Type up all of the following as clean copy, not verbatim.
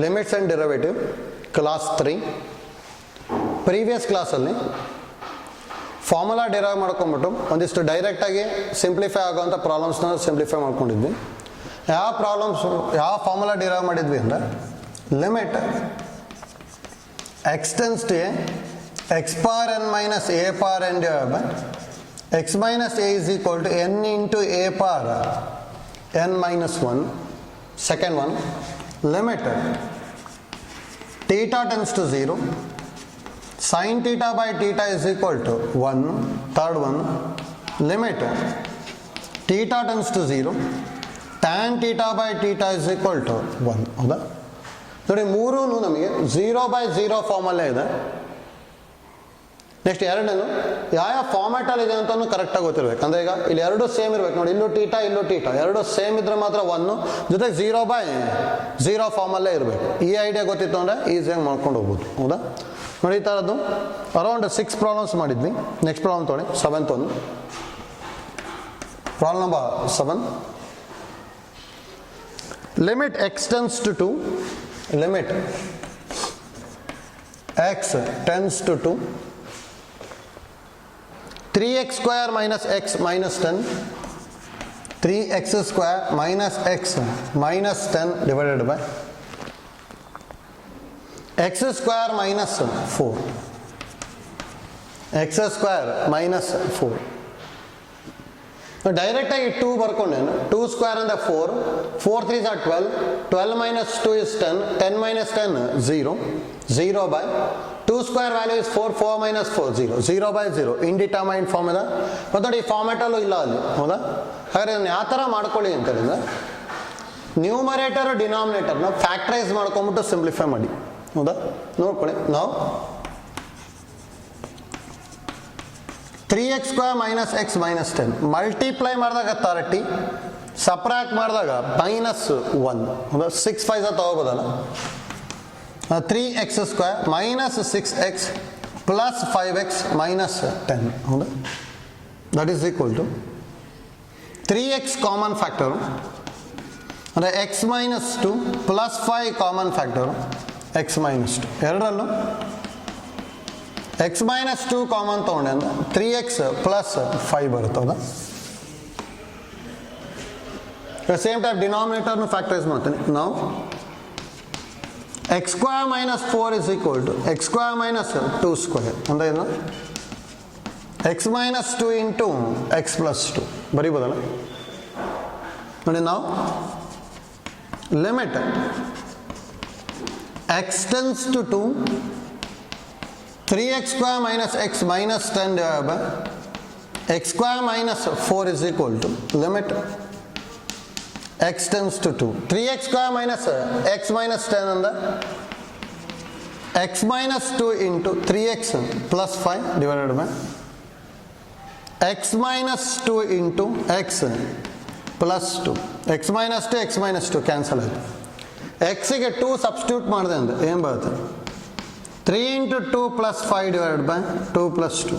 Limits and derivative class 3. Previous ಕ್ಲಾಸಲ್ಲಿ formula derive ಮಾಡ್ಕೊಂಬಿಟ್ಟು ಒಂದಿಷ್ಟು ಡೈರೆಕ್ಟಾಗಿ ಸಿಂಪ್ಲಿಫೈ ಆಗೋವಂಥ ಪ್ರಾಬ್ಲಮ್ಸ್ನ ಸಿಂಪ್ಲಿಫೈ ಮಾಡ್ಕೊಂಡಿದ್ವಿ. ಯಾವ ಫಾರ್ಮುಲಾ ಡಿರೈವ್ ಮಾಡಿದ್ವಿ ಅಂದರೆ limit x tends to a x power n minus a power n divided by x minus a is equal to n into a power n minus 1. Second one, limit theta tends to 0, sin theta by theta is equal to 1. Third one, limit theta tends to 0, tan theta by theta is equal to 1. ಹೌದಾ? ನೋಡಿ, ಮೂರೂ ನಮಗೆ 0/0 ಫಾರ್ಮಲ್ಲೇ ಇದೆ. Next ಎರಡನೇನು ಯಾವ ಫಾರ್ಮ್ಯಾಟಲ್ಲಿ ಇದೆ ಅಂತಲೂ ಕರೆಕ್ಟಾಗಿ ಗೊತ್ತಿರಬೇಕು. ಅಂದರೆ ಈಗ ಇಲ್ಲಿ ಎರಡು ಸೇಮ್ ಇರಬೇಕು. ನೋಡಿ, ಇಲ್ಲೂ ಟೀಟಾ ಎರಡು ಸೇಮ್ ಇದ್ರೆ ಮಾತ್ರ 1, ಜೊತೆಗೆ 0/0 ಫಾರ್ಮಲ್ಲೇ ಇರಬೇಕು. ಈ ಐಡಿಯಾ ಗೊತ್ತಿತ್ತು ಅಂದರೆ ಈಸಿಯಾಗಿ ಮಾಡ್ಕೊಂಡು ಹೋಗ್ಬೋದು. ಹೌದಾ? ನೋಡಿ, ಈ ಥರದ್ದು ಅರೌಂಡ್ 6 ಪ್ರಾಬ್ಲಮ್ಸ್ ಮಾಡಿದ್ವಿ. ನೆಕ್ಸ್ಟ್ ಪ್ರಾಬ್ಲಮ್ ತೊಗೊಳ್ಳಿ, 7th one. Problem number 7. Limit x tends to 2, limit x tends to 2, 3x square minus x minus 10, 3x square minus x minus 10 divided by x square minus 4, x square minus 4. ಡೈರೆಕ್ಟಾಗಿ 2 ಬರ್ಕೊಂಡೇನು. 2 square ಅಂದರೆ 4, 4 3s are 12, 12 minus 2 is 10, 10 minus 10 0, 0/2 square value is 4, 4 minus 4 0, 0/0 indeterminate form ಇದೆ. ಮತ್ತು ನೋಡಿ, ಈ ಫಾರ್ಮ್ಯಾಟಲ್ಲೂ ಇಲ್ಲ ಅಲ್ಲಿ. ಹೌದಾ? ಹಾಗಾದ್ರೆ ಇದನ್ನು ಯಾವ ಥರ ಮಾಡ್ಕೊಳ್ಳಿ ಅಂತ ಹೇಳಿದ್ರೆ ನ್ಯೂಮರೇಟರ್ ಡಿನಾಮಿನೇಟರ್ನ ಫ್ಯಾಕ್ಟ್ರೈಸ್ ಮಾಡ್ಕೊಂಬಿಟ್ಟು ಸಿಂಪ್ಲಿಫೈ ಮಾಡಿ. ಹೌದಾ? ನೋಡ್ಕೊಳ್ಳಿ. ನಾವು 3x square minus x minus 10 multiply ಮಾಡಿದಾಗ 30, ಸಪ್ರಾಕ್ಟ್ ಮಾಡಿದಾಗ -1. 6 5 ತಗೋಬೋದಲ್ಲ. 3x square minus 6x plus 5x minus 10. ಹೌದಾ? That is equal to 3x common factor ಅಂದರೆ x minus 2 plus 5 common factor x minus 2. ಎರಡರಲ್ಲೂ x minus 2 common ತೊಗೊಂಡೆ ಅಂದ್ರೆ 3x plus 5 ಬರುತ್ತದ. Same type ಡಿನಾಮಿನೇಟರ್ನು factorise ಮಾಡ್ತೀನಿ. ನಾವು x square minus 4 is equal to x square minus 2 square ಅಂದರೆ ಏನು, x minus 2 into x plus 2 ಬರೀಬೋದಲ್ಲ. ನೋಡಿ, ನಾವು limit x tends to 2, 3x square minus x minus 10 divided by x square minus 4 is equal to limit x tends to 2, 3x square minus x minus 10 and x minus 2 into 3x plus 5 divided by x minus 2 into x plus 2, x minus 2 x minus 2 cancel ಆಯಿತು. x ಗೆ 2 substitute ಮಾಡಿದೆ ಅಂದರೆ ಏನು ಬರುತ್ತೆ, 3 into 2 plus 5 divided by 2 plus 2,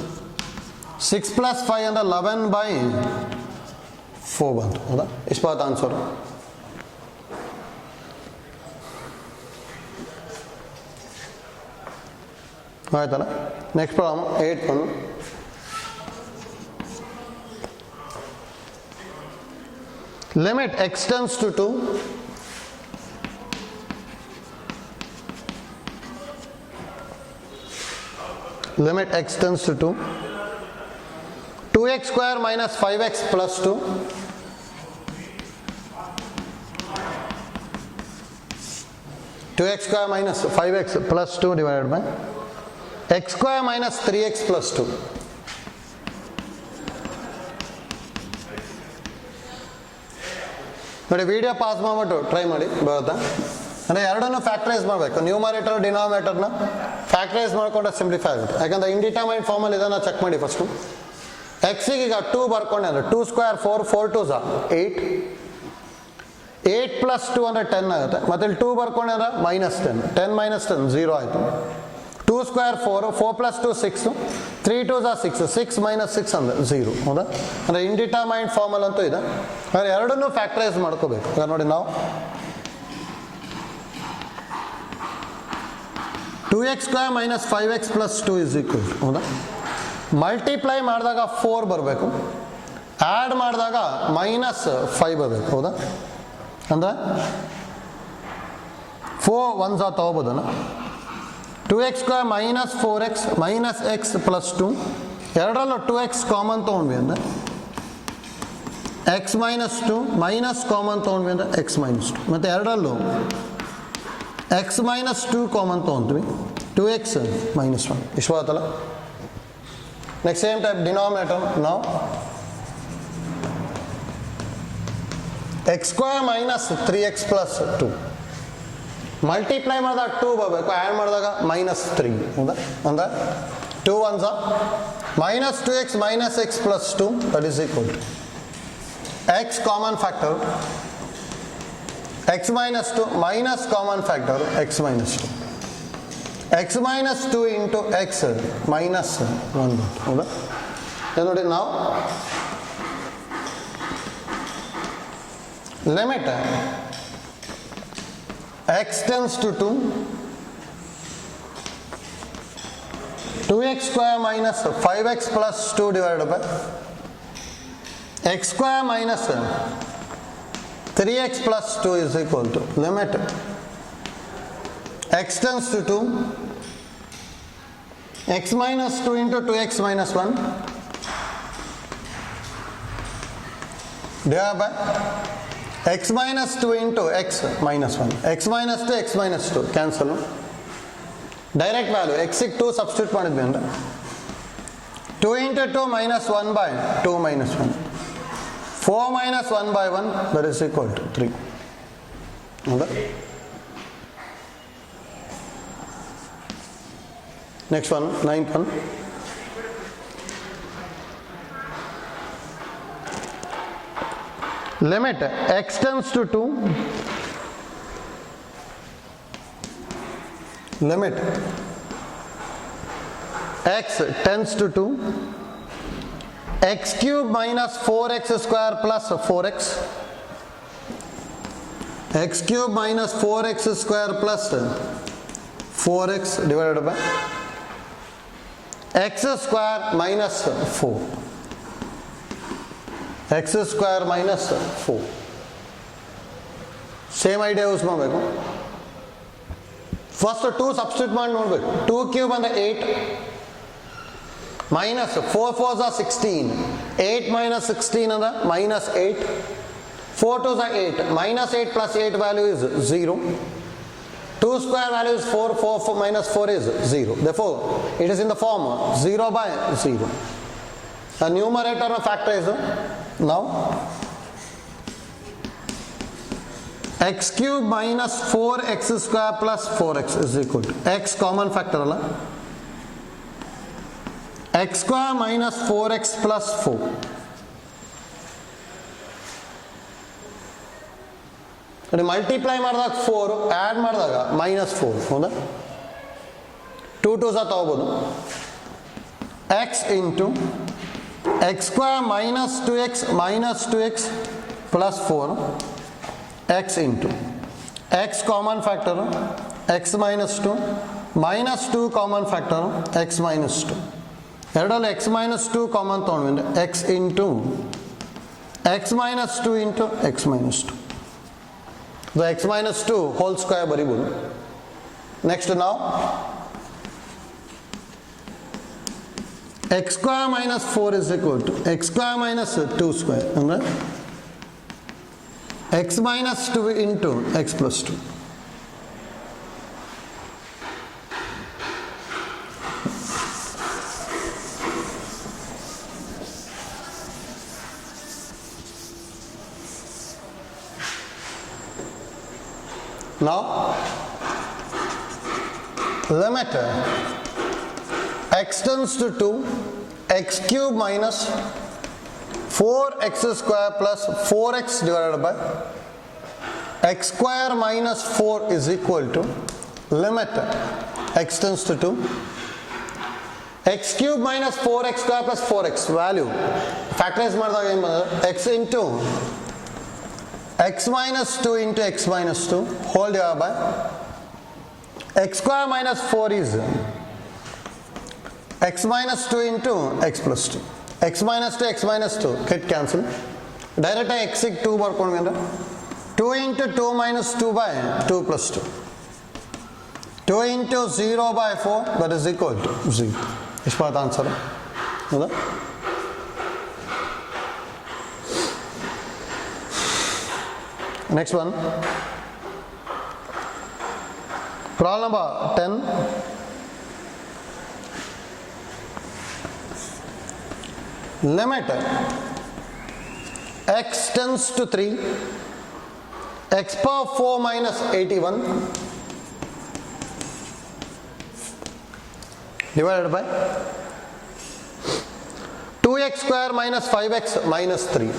6 plus 5 ಅಂದರೆ 11/4 ಬಂತು. ಹೌದಾ? ಇಷ್ಟು ಬರುತ್ತೆ ಆನ್ಸರು. ಆಯ್ತಲ್ಲ. ನೆಕ್ಸ್ಟ್ ಪ್ರಾಬ್ಲಮ್ 8 ಬಂದು limit x tends to 2, limit x tends to 2, 2x square minus 5x plus 2, 2x square minus 5x plus 2 divided by x square minus 3x plus 2. ನೋಡಿ, video pause ಮಾಡಿಬಿಟ್ಟು try ಮಾಡಿ, ಬರುತ್ತಾ? ಅಂದರೆ ಎರಡನ್ನೂ factorise ಮಾಡಬೇಕು. Numerator ಡಿನಾಮಿನೇಟರ್ನ factorise ಮಾಡಿಕೊಂಡ್ರೆ simplify ಆಗುತ್ತೆ. ಯಾಕಂದರೆ ಇಂಡಿಟರ್ಮೈನ್ಡ್ ಫಾರ್ಮಲ್ಲಿ ಇದನ್ನು ಚೆಕ್ ಮಾಡಿ ಫಸ್ಟು. ಎಕ್ಸಿಗೆ ಈಗ 2 ಬರ್ಕೊಂಡೆ ಅಂದರೆ 2 ಸ್ಕ್ವೇರ್ 4, 4 2s 8, 8 plus 2 ಅಂದರೆ 10 ಆಗುತ್ತೆ. ಮತ್ತು ಇಲ್ಲಿ 2 ಬರ್ಕೊಂಡೆ ಅಂದರೆ -10, 10 minus 10 0 ಆಯಿತು. 2 ಸ್ಕ್ವೇರ್ 4, 4 plus 2 6, 3 2s 6, 6 minus 6 ಅಂದರೆ 0. ಹೌದಾ? ಅಂದರೆ ಇಂಡಿಟರ್ಮೈನ್ಡ್ ಫಾರ್ಮಲ್ ಅಂತೂ ಇದೆ. ಅಂದರೆ ಎರಡನ್ನೂ ಫ್ಯಾಕ್ಟ್ರೈಸ್ ಮಾಡ್ಕೋಬೇಕು. ಈಗ ನೋಡಿ, ನಾವು 2x square minus 5x plus 2 is equal ಹೌದಾ. ಮಲ್ಟಿಪ್ಲೈ ಮಾಡಿದಾಗ 4 ಬರಬೇಕು, ಆ್ಯಡ್ ಮಾಡಿದಾಗ ಮೈನಸ್ 5 ಬರಬೇಕು ಹೌದಾ. ಅಂದರೆ 4 1s ತೊಗೋಬೋದಲ್ಲ. 2x square minus 4x minus x plus 2, ಎರಡರಲ್ಲೂ 2x ಕಾಮನ್ ತೊಗೊಂಡ್ವಿ ಅಂದರೆ x ಮೈನಸ್ 2 ಮೈನಸ್ ಕಾಮನ್ ತೊಗೊಂಡ್ವಿ ಅಂದರೆ x ಮೈನಸ್ 2, ಮತ್ತು ಎರಡರಲ್ಲೂ x ಮೈನಸ್ 2 ಕಾಮನ್ ತೊಗೊಂತೀವಿ 2x ಮೈನಸ್ 1. ಇಷ್ಟು ಆಗುತ್ತಲ್ಲ. ನೆಕ್ಸ್ಟ್ ಸೇಮ್ ಟೈಪ್ ಡಿನಾಮಿನೇಟರ್ ನಾವು x square minus 3x plus 2 multiply ಮಾಡಿದಾಗ 2 ಬರಬೇಕು, ಆ್ಯಡ್ ಮಾಡಿದಾಗ ಮೈನಸ್ 3 ಹೌದಾ. ಅಂದರೆ 2 1s minus 2x minus x plus 2 that is equal to x common factor x minus 2 minus common factor x minus 2, x minus 2 into x minus 1 ಹೌದಾ. ನೋಡಿ ನಾವು limit x tends to 2, 2x square minus 5x plus 2 divided by x square minus 3x plus 2 is equal to limit x tends to 2, x minus 2 into 2x minus 1 divided by x minus 2 into x minus 1, x minus 2 x minus 2 cancel. Direct value x ಗೆ 2 substitute ಮಾಡಿದ್ವಿ ಅಂದರೆ 2 into 2 minus 1 by 2 minus 1, 4 minus 1 by 1 that is equal to 3 ಹೌದಾ. Next one 9th one. Limit x tends to 2, limit x tends to 2, x cube minus 4x square plus 4x, x cube minus 4x square plus 4x divided by x square minus 4, x square minus 4. Same idea use ಮಾಡಬೇಕು. First 2 substitute ಮಾಡಿ ನೋಡಬೇಕು. 2 cube ಅಂದರೆ 8 minus 4 4s are 16, 8 minus 16 ಅಂದರೆ minus 8, 4 2s are 8, minus 8 plus 8 value is 0, 2 square value is 4, 4 minus 4 is 0, therefore it is in the form 0 by 0. The numerator of factor is now x cube minus 4x square plus 4x is equal to x common factor ಅಲ್ಲ, x square minus 4x plus 4 multiply ಮಾಡಿದಾಗ 4, add ಮಾಡಿದಾಗ minus 4 ಹೌದಾ. 2 2s ತಗೋಬೋದು. x into x square minus 2x minus 2x plus 4, x into x common factor x minus 2 minus 2 common factor x minus 2, ಎರಡಲ್ಲಿ x minus 2 common ತೊಗೊಂಡ್ವಿ x into x minus 2 into x minus 2, the x minus 2 whole square ಬರಿಬೋದು. Next ನಾವು x square minus 4 is equal to x square minus 2 square ಅಂದರೆ x minus 2 into x plus 2. Now limit x tends to 2, x cube minus 4x square plus 4x divided by x square minus 4 is equal to limit x tends to 2, x cube minus 4x square plus 4x value factorize ಮಾಡಿದಾಗ ಏನು ಬಂದರೆ x into x minus 2 into x minus 2 whole divided by x square minus 4 is x minus 2 into x plus 2. x minus 2, x minus 2 get cancelled. Direct x 2 barkondu 2 into 2 minus 2 by 2 plus 2. 2 into 0 by 4, that is equal to 0. Is the answer? Next one. Problem number 10. Limit x tends to 3, x power 4 minus 81 divided by 2x square minus 5x minus 3.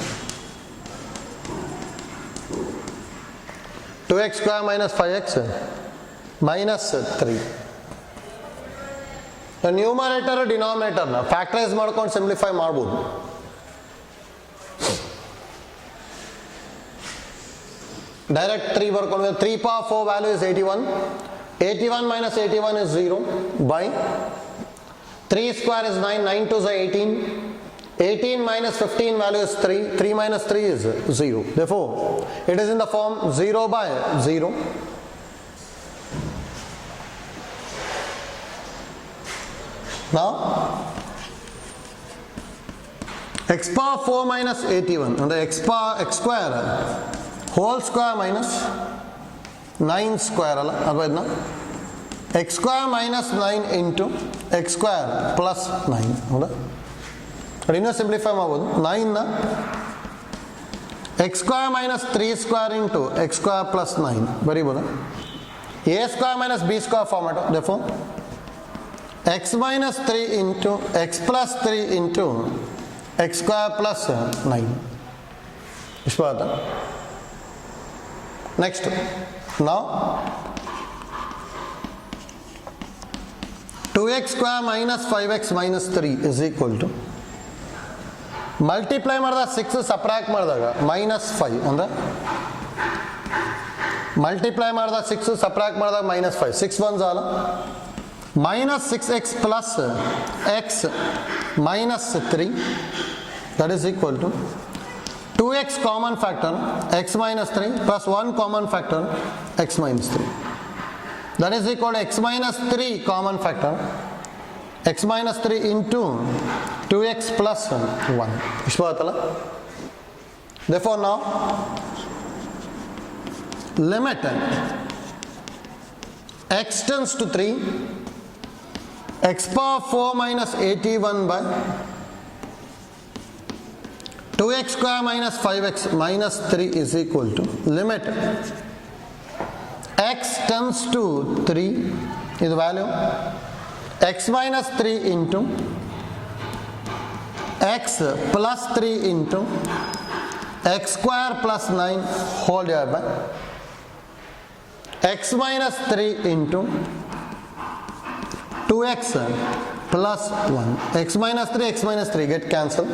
2x square minus 5x minus 3. The numerator denominator na factorize ಮಾಡ್ಕೊಂಡು simplify ಮಾಡಬಹುದು. Direct 3 ಬರ್ಕೊಂಡು 3 power 4 value is 81. 81 minus 81 is 0 by 3 square is 9, 9 2 is 18. 18 minus 15 value is 3. 3 minus 3 is 0. Therefore, it is in the form 0 by 0. Now, x power 4 minus 81 and the x square whole square minus 9 square alla x square minus 9 into x square plus 9 ಹೌದಾ ಅದನ್ನ simplify ಮಾಡಬಹುದು 9 ನ x square minus 3 square into x square plus 9 ಬರೀಬಹುದು a square minus b square format therefore x minus 3 into x plus 3 into x square plus 9 ಇಷ್ಟು ಆಯ್ತಾ next now 2x square minus 5x minus 3 is equal to multiply ಮಾಡಿದಾಗ 6 subtract ಮಾಡಿದಾಗ minus 5 ಅಂದ್ರೆ multiply ಮಾಡಿದಾಗ 6 subtract ಮಾಡಿದಾಗ minus 5 6 ones ಅಲ್ಲ minus 6x plus x minus 3 that is equal to 2x common factor x minus 3 plus 1 common factor x minus 3 that is equal to x minus 3 common factor x minus 3 into 2x plus 1 ಇಷ್ಟು ಬರುತ್ತಲ್ಲ therefore now limit x tends to 3 x power 4 minus 81 by 2x square minus 5x minus 3 is equal to limit x tends to 3 is the value x minus 3 into x plus 3 into x square plus 9 whole divided by x minus 3 into 2x plus 1 x minus 3 get cancelled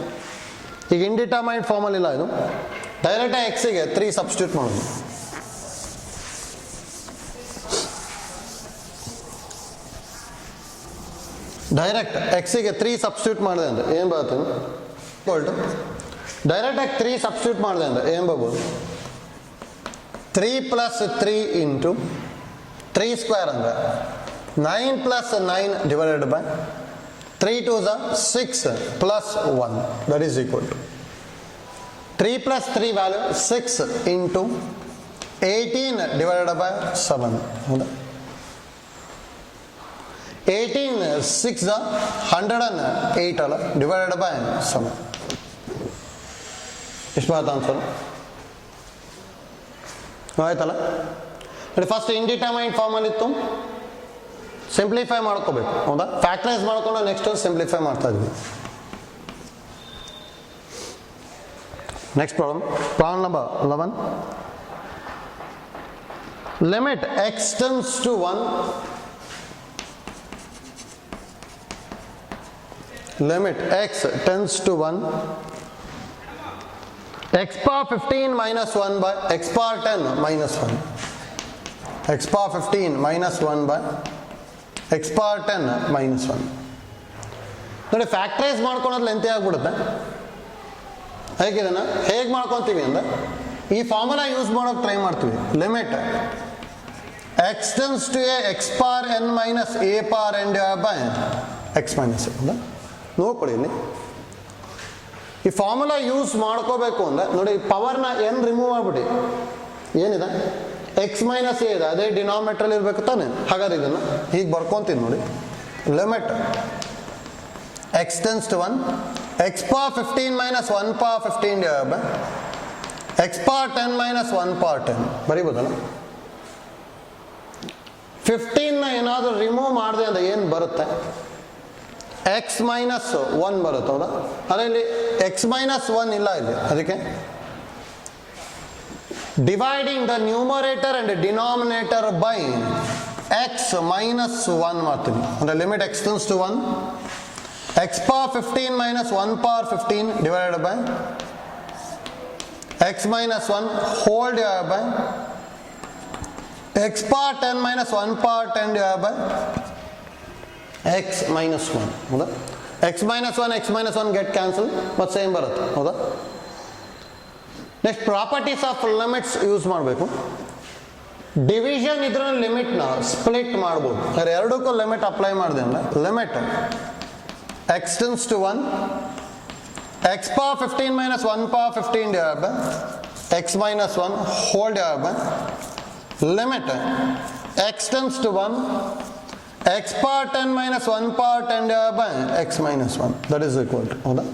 ಈಗ ಇಂಡಿಟರ್ಮೈನ್ಡ್ ಫಾರ್ಮಲ್ಲಿ ಇಲ್ಲ ಇದು direct ಎಕ್ಸಿಗೆ 3 substitute ಮಾಡೋದು direct ಎಕ್ಸಿಗೆ 3 substitute ಮಾಡಿದೆ ಅಂದರೆ ಏನು ಬರುತ್ತೆ to ಡೈರೆಕ್ಟಾಗಿ 3 ಸಬ್ಸ್ಟಿಟ್ಯೂಟ್ ಮಾಡಿದೆ ಅಂದರೆ ಏನು ಬರ್ಬೋದು 3 plus 3 into 3 square ಅಂದರೆ 9 plus 9 divided by 3 2s are 6 plus 1 that is equal to 3 plus 3 value 6 into 18 divided by 7 18 6 are 108 ಅಲ್ಲ divided by 7 ಎಷ್ಟು ಬರುತ್ತೆ ಆನ್ಸರ್ ಆಯ್ತಲ್ಲ ನೋಡಿ ಫಸ್ಟ್ ಇಂಡಿಟರ್ಮೈನ್ಡ್ ಫಾರ್ಮಲ್ಲಿ ಇತ್ತು ಸಿಂಪ್ಲಿಫೈ ಮಾಡ್ಕೋಬೇಕು ಹೌದಾ ಫ್ಯಾಕ್ಟರೈಸ್ ಮಾಡ್ಕೊಂಡು ನೆಕ್ಸ್ಟ್ ಸಿಂಪ್ಲಿಫೈ ಮಾಡ್ತಾ ಇದ್ವಿ next problem number 11 limit x tends to 1 limit x tends to 1 x power 15 minus 1 by x power 10 minus 1 x power 15 minus 1 by x power 10 minus 1. ನೋಡಿ ಫ್ಯಾಕ್ಟರೈಸ್ ಮಾಡ್ಕೊಳೋದು lengthy ಆಗ್ಬಿಡುತ್ತೆ. ಹೇಗಿದೆನ ಹೇಗೆ ಮಾಡ್ಕೊತೀವಿ ಅಂದರೆ ಈ ಫಾರ್ಮುಲಾ ಯೂಸ್ ಮಾಡೋಕೆ ಟ್ರೈ ಮಾಡ್ತೀವಿ. Limit x tends to a x power n minus a power n divided by x minus a. ಹೌದಾ? ನೋಡ್ಕೊಳ್ಳಿ ಇಲ್ಲಿ ಈ ಫಾರ್ಮುಲಾ ಯೂಸ್ ಮಾಡ್ಕೋಬೇಕು ಅಂದರೆ ನೋಡಿ ಪವರ್ನ n ರಿಮೂವ್ ಮಾಡ್ಬಿಡಿ. ಏನಿದೆ ಎಕ್ಸ್ ಮೈನಸ್ ಎ ಇದೆ, ಅದೇ ಡಿನಾಮಿನೇಟ್ರಲ್ಲಿ ಇರಬೇಕು ತಾನೆ. ಹಾಗಾದ್ರೆ ಇದನ್ನು ಹೀಗೆ ಬರ್ಕೊತೀನಿ ನೋಡಿ. Limit x tends to 1 x power 15 minus 1 power 15 divided by x power 10 minus 1 power 10 ಬರೀಬೋದಲ್ಲ. 15ನ ಏನಾದರೂ ರಿಮೂವ್ ಮಾಡಿದೆ ಅಂದರೆ ಏನು ಬರುತ್ತೆ? ಎಕ್ಸ್ ಮೈನಸ್ 1 ಬರುತ್ತೆ. ಹೌದಾ? ಅದರಲ್ಲಿ ಎಕ್ಸ್ ಮೈನಸ್ 1 ಇಲ್ಲ ಇಲ್ಲಿ, ಅದಕ್ಕೆ dividing the numerator and denominator by x minus 1 ಮಾಡ್ತೀನಿ. ಅಂದರೆ limit x tends to 1 x power 15 minus 1 power 15 divided by x minus 1 whole divided by x power 10 minus 1 power 10 divided by x minus 1. ಹೌದಾ? x minus 1 get cancel ಮತ್ತು same ಬರುತ್ತೆ. ಹೌದಾ? Next properties of limits use ಮಾಡಬೇಕು. Division ಇದ್ರ ಲಿಮಿಟ್ನ split ಮಾಡ್ಬೋದು. ಅಂದರೆ ಎರಡಕ್ಕೂ ಲಿಮಿಟ್ ಅಪ್ಲೈ ಮಾಡಿದೆ ಅಂದರೆ limit x tends to 1 x power 15 minus 1 power 15 divided by x minus 1 whole divided by limit x tends to 1 x power 10 minus 1 power 10 divided by x minus 1 that is equal to. ಹೌದಾ?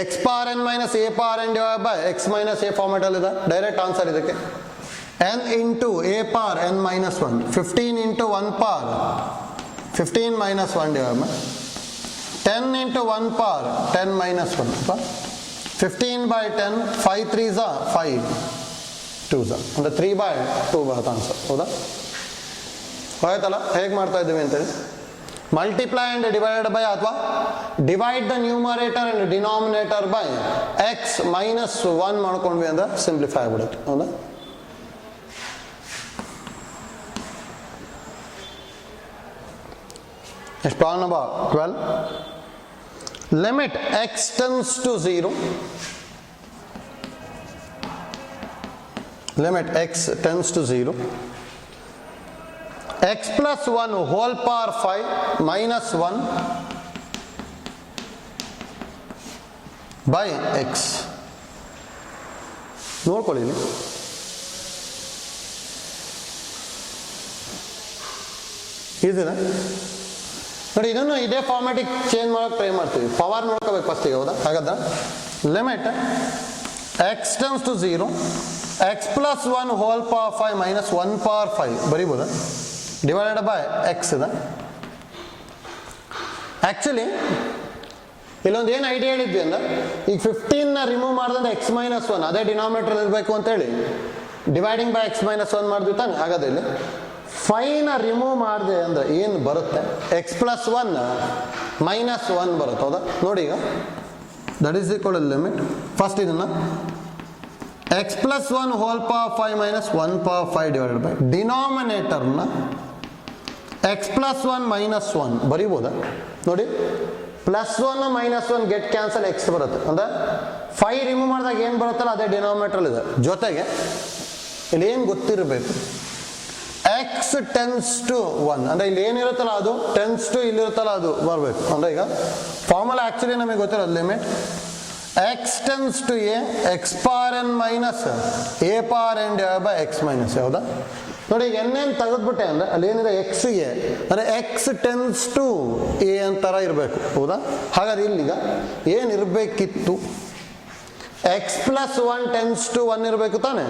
x power n minus a power n divided by x minus a format ಅಲ್ಲಿ ಇದೆ. Direct answer ಇದಕ್ಕೆ n into a power n minus 1 15 into 1 power 15 minus 1 divided by 10 into 1 power 10 minus 1 15 by 10 5 3s are 5 2s are ಅಂದರೆ 3 by 2 ಬರುತ್ತೆ answer. ಹೌದಾ? ಆಯ್ತಲ್ಲ ಹೇಗೆ ಮಾಡ್ತಾ ಇದ್ದೀವಿ ಅಂತೇಳಿ. ಮಲ್ಟಿಪ್ಲೈ ಆ್ಯಂಡ್ ಡಿವೈಡೆಡ್ ಬೈ ಅಥವಾ divide the numerator and denominator by x minus 1 ಮಾಡ್ಕೊಂಡ್ವಿ ಅಂದ್ರೆ ಸಿಂಪ್ಲಿಫೈ ಆಗ್ಬಿಡುತ್ತೆ. ಹೌದಾ? Next problem number 12. Limit x tends to 0 limit x tends to 0 x plus 1 whole power 5 minus 1 by x. ನೋಡ್ಕೊಳ್ಳಿ ಇಲ್ಲಿ ಇದನ್ನ ನೋಡಿ. ಇದನ್ನು ಇದೇ ಫಾರ್ಮ್ಯಾಟಿಗೆ ಚೇಂಜ್ ಮಾಡೋಕೆ ಟ್ರೈ ಮಾಡ್ತೀವಿ. ಪವರ್ ನೋಡ್ಕೋಬೇಕು ಫಸ್ಟಿಗೆ. ಹೌದಾ? ಹಾಗಾದ್ರೆ limit x tends to 0 x plus 1 whole power 5 minus 1 power 5 ಬರೀಬೋದಾ? ಡಿವೈಡೆಡ್ ಬೈ ಎಕ್ಸ್ ಇದೆ. ಆ್ಯಕ್ಚುಲಿ ಇಲ್ಲೊಂದು ಏನು ಐಡಿಯಾ ಹೇಳಿದ್ವಿ ಅಂದ್ರೆ ಈಗ 15ನ ರಿಮೂವ್ ಮಾಡಿದ್ರೆ ಎಕ್ಸ್ ಮೈನಸ್ 1 ಅದೇ ಡಿನಾಮಿನೇಟರ್ ಇರಬೇಕು ಅಂತೇಳಿ ಡಿವೈಡಿಂಗ್ ಬೈ ಎಕ್ಸ್ ಮೈನಸ್ 1 ಮಾಡಿದ್ವಿ ತಾನೆ. ಹಾಗಾದ್ರೆ ಇಲ್ಲಿ 5ನ ರಿಮೂವ್ ಮಾಡಿದೆ ಅಂದರೆ ಏನು ಬರುತ್ತೆ? ಎಕ್ಸ್ ಪ್ಲಸ್ 1 ಮೈನಸ್ 1 ಬರುತ್ತೆ. ಹೌದಾ? ನೋಡಿ ಈಗ that is equal limit first ಇದನ್ನು x plus 1 whole power 5 minus 1 power 5 divided by ಡಿನಾಮಿನೇಟರ್ನ x plus 1 minus 1 ಬರೀಬೋದಾ? ನೋಡಿ plus 1 minus 1 get cancel X ಬರುತ್ತೆ. ಅಂದರೆ 5 ರಿಮೂವ್ ಮಾಡಿದಾಗ ಏನು ಬರುತ್ತಲ್ಲ ಅದೇ ಡಿನಾಮಿನೇಟರ್ ಇದೆ. ಜೊತೆಗೆ ಇಲ್ಲಿ ಏನು ಗೊತ್ತಿರಬೇಕು? ಎಕ್ಸ್ ಟೆನ್ಸ್ ಟು 1 ಅಂದರೆ ಇಲ್ಲಿ ಏನಿರುತ್ತಲ್ಲ ಅದು ಟೆನ್ಸ್ ಟು ಇಲ್ಲಿರುತ್ತಲ್ಲ ಅದು ಬರಬೇಕು. ಅಂದರೆ ಈಗ ಫಾರ್ಮುಲಾ ಆ್ಯಕ್ಚುಲಿ ನಮಗೆ ಗೊತ್ತಿರೋದು limit x tends to a x power n minus a power n divided by x minus a. ಹೌದಾ? ನೋಡಿ ಈಗ n ತೆಗೆದ್ಬಿಟ್ಟೆ ಅಂದರೆ ಅಲ್ಲಿ ಏನಿದೆ ಎಕ್ಸ್ಗೆ ಅಂದರೆ ಎಕ್ಸ್ ಟೆನ್ಸ್ ಟು ಎ ಅಂತರ ಇರಬೇಕು. ಹೌದಾ? ಹಾಗಾದ್ರೆ ಇಲ್ಲಿಗ ಏನಿರಬೇಕಿತ್ತು? ಎಕ್ಸ್ ಪ್ಲಸ್ 1 ಟೆನ್ಸ್ ಟು 1 ಇರಬೇಕು ತಾನೆ.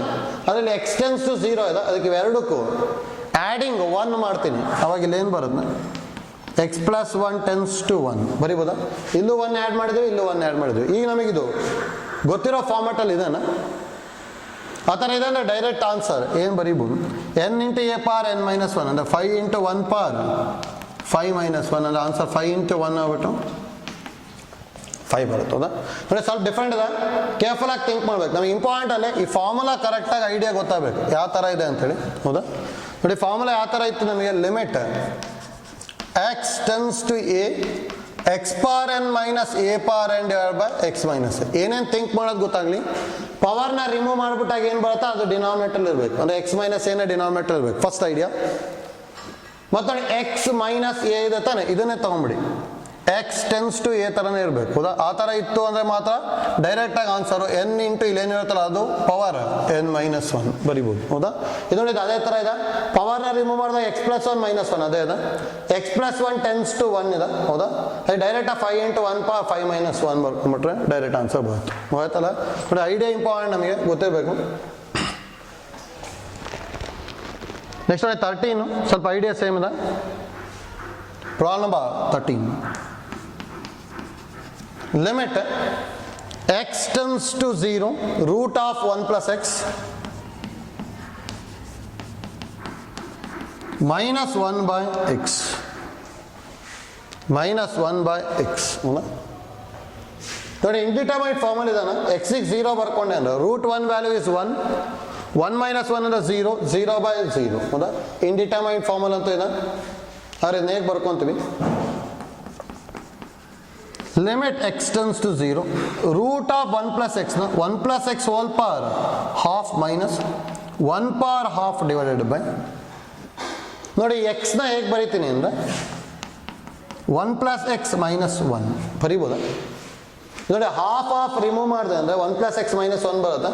ಅದರಲ್ಲಿ ಎಕ್ಸ್ ಟೆನ್ಸ್ ಟು 0 ಇದೆ. ಅದಕ್ಕೆ ಇವೆರಡಕ್ಕೂ ಆ್ಯಡಿಂಗ್ 1 ಮಾಡ್ತೀನಿ. ಅವಾಗ ಇಲ್ಲಿ ಏನು ಬರುತ್ತೆ? ಎಕ್ಸ್ ಪ್ಲಸ್ 1 ಟೆನ್ಸ್ ಟು 1 ಬರೀಬೋದಾ? ಇಲ್ಲೂ 1 ಆ್ಯಡ್ ಮಾಡಿದ್ವಿ, ಇಲ್ಲೂ 1 ಆ್ಯಡ್ ಮಾಡಿದ್ವಿ. ಈಗ ನಮಗಿದು ಗೊತ್ತಿರೋ ಫಾರ್ಮೆಟಲ್ಲಿ ಇದೇನ ಆ ಥರ ಇದೆ ಅಂದರೆ ಡೈರೆಕ್ಟ್ ಆನ್ಸರ್ ಏನು ಬರೀಬೋದು? ಎನ್ ಇಂಟು ಎ ಪಾರ್ ಎನ್ ಮೈನಸ್ 1 ಅಂದರೆ 5 ಇಂಟು 1 ಪಾರ್ 5 ಮೈನಸ್ 1 ಅಂದರೆ ಆನ್ಸರ್ 5 ಇಂಟು 1 ಆಗ್ಬಿಟ್ಟು 5 ಬರುತ್ತೆ. ಹೌದಾ ನೋಡಿ, ಸ್ವಲ್ಪ ಡಿಫ್ರೆಂಟ್ ಇದೆ, ಕೇರ್ಫುಲ್ ಆಗಿ ಥಿಂಕ್ ಮಾಡ್ಬೇಕು. ನಮಗೆ ಇಂಪಾರ್ಟೆಂಟ್ ಅಲ್ಲಿ ಈ ಫಾರ್ಮುಲಾ ಕರೆಕ್ಟಾಗಿ ಐಡಿಯಾ ಗೊತ್ತಾಗಬೇಕು ಯಾವ ಥರ ಇದೆ ಅಂತೇಳಿ. ಹೌದಾ ನೋಡಿ, ಫಾರ್ಮುಲಾ ಯಾವ ಥರ ಇತ್ತು ನಮಗೆ, limit x tends to a x power n minus a power n divide by x minus. ಏನೇನು ಥಿಂಕ್ ಮಾಡೋದು ಗೊತ್ತಾಗಲಿ, ಪವರ್ನ ರಿಮೂವ್ ಮಾಡಿಬಿಟ್ಟಾಗ ಏನು ಬರುತ್ತೋ ಅದು ಡಿನಾಮಿನೇಟರ್ ಇರಬೇಕು, ಅಂದರೆ ಎಕ್ಸ್ ಮೈನಸ್ ಏನೇ ಡಿನಾಮಿನೇಟರ್ ಇರಬೇಕು, ಫಸ್ಟ್ ಐಡಿಯಾ. ಮತ್ತು ನೋಡಿ, ಎಕ್ಸ್ ಮೈನಸ್ ಎ ಇದೆ ತಾನೆ, ಇದನ್ನೇ ತೊಗೊಂಬಿಡಿ, ಎಕ್ಸ್ ಟೆನ್ಸ್ ಟು ಎ ಥರನೇ ಇರಬೇಕು. ಹೌದಾ ಆ ಥರ ಇತ್ತು ಅಂದರೆ ಮಾತ್ರ ಡೈರೆಕ್ಟಾಗಿ ಆನ್ಸರು ಎನ್ ಇಂಟು ಇಲ್ಲೇನಿರುತ್ತಲ್ಲ ಅದು ಪವರ್ ಎನ್ ಮೈನಸ್ 1 ಬರಿಬೋದು. ಹೌದಾ ಇದು ನೋಡಿ, ಅದೇ ಥರ ಇದೆ, ಪವರ್ನ ರಿಮೂವ್ ಮಾಡಿದಾಗ ಎಕ್ಸ್ ಪ್ಲಸ್ 1 ಮೈನಸ್ 1 ಅದೇ ಇದೆ, ಎಕ್ಸ್ ಪ್ಲಸ್ 1 ಟೆನ್ಸ್ ಟು 1 ಇದೆ. ಹೌದಾ ಅದು ಡೈರೆಕ್ಟಾಗಿ 5 ಇಂಟು 1 ಪವರ್ 5 ಮೈನಸ್ 1 ಬರ್ಕೊಂಬಿಟ್ರೆ ಡೈರೆಕ್ಟ್ ಆನ್ಸರ್ ಬರುತ್ತೆ. ಹೋಯ್ತಲ್ಲ ನೋಡಿ, ಐಡಿಯಾ ಇಂಪಾರ್ಟೆಂಟ್, ನಮಗೆ ಗೊತ್ತಿರಬೇಕು. ನೆಕ್ಸ್ಟ್ ನೋಡಿ 13, ಸ್ವಲ್ಪ ಐಡಿಯಾ ಸೇಮ್ ಇದೆ. Problem number 13. Limit x tends to 0 root of 1 plus x minus 1 by x minus 1 by x. ನೋಡಿ, ಇಂಡಿಟರ್ಮೈಟ್ ಫಾರ್ಮಲ್ ಇದಾನ, x ಗೆ 0 ಬರ್ಕೊಂಡೆ ಅಂದ್ರೆ ರೂಟ್ 1 ವ್ಯಾಲ್ಯೂ ಇಸ್ 1, 1 ಮೈನಸ್ 1 ಅಂದ್ರೆ 0, 0 by 0. ಹೌದಾ ಇಂಡಿಟರ್ಮೈಟ್ ಫಾರ್ಮಲ್ ಅಂತ ಇದೆ, ಆದರೆ ಇದನ್ನ ಹೇಗೆ ಬರ್ಕೊಂತೀವಿ, limit x tends to 0 root of 1 plus ಎಕ್ಸ್ನ 1 plus x whole power half minus 1 power half divided by. ನೋಡಿ, ಎಕ್ಸ್ನ ಹೇಗೆ ಬರಿತೀನಿ ಅಂದರೆ 1 ಪ್ಲಸ್ ಎಕ್ಸ್ ಮೈನಸ್ 1 ಬರಿಬೋದಾ. ನೋಡಿ, ಹಾಫ್ ಹಾಫ್ ರಿಮೂವ್ ಮಾಡಿದೆ ಅಂದರೆ 1 ಪ್ಲಸ್ ಎಕ್ಸ್ ಮೈನಸ್ 1 ಬರುತ್ತೆ,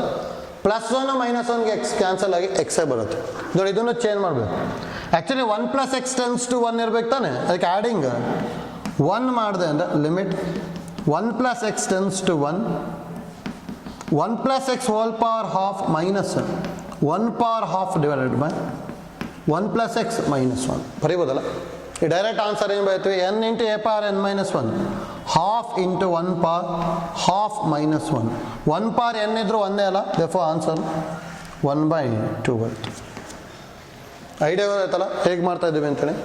ಪ್ಲಸ್ 1 ಮೈನಸ್ 1ಗೆ ಎಕ್ಸ್ ಕ್ಯಾನ್ಸಲ್ ಆಗಿ ಎಕ್ಸೇ ಬರುತ್ತೆ. ನೋಡಿ, ಇದನ್ನು ಚೇಂಜ್ ಮಾಡಬೇಕು. Actually 1 plus x tends to 1 ಇರ್ಬೇಕು ತಾನೆ, ಅದಕ್ಕೆ ಆ್ಯಡಿಂಗ್ 1 ಮಾಡಿದೆ ಅಂದರೆ limit 1 plus x tends to 1 1 plus x whole power half minus 1 power half divided by 1 plus x minus 1 ಬರೀಬೋದಲ್ಲ. ಈ ಡೈರೆಕ್ಟ್ ಆನ್ಸರ್ ಏನು ಬರೀತೀವಿ, n into a power n minus 1 half into 1 power half minus 1 1 power N ಇದ್ರೂ ಒಂದೇ ಅಲ್ಲ, therefore answer 1/2 ಬರುತ್ತೆ. Idea ಗೊತ್ತಾಯ್ತಲ್ಲ ಹೇಗೆ ಮಾಡ್ತಾ ಇದ್ದೀವಿ ಅಂತೇಳಿ.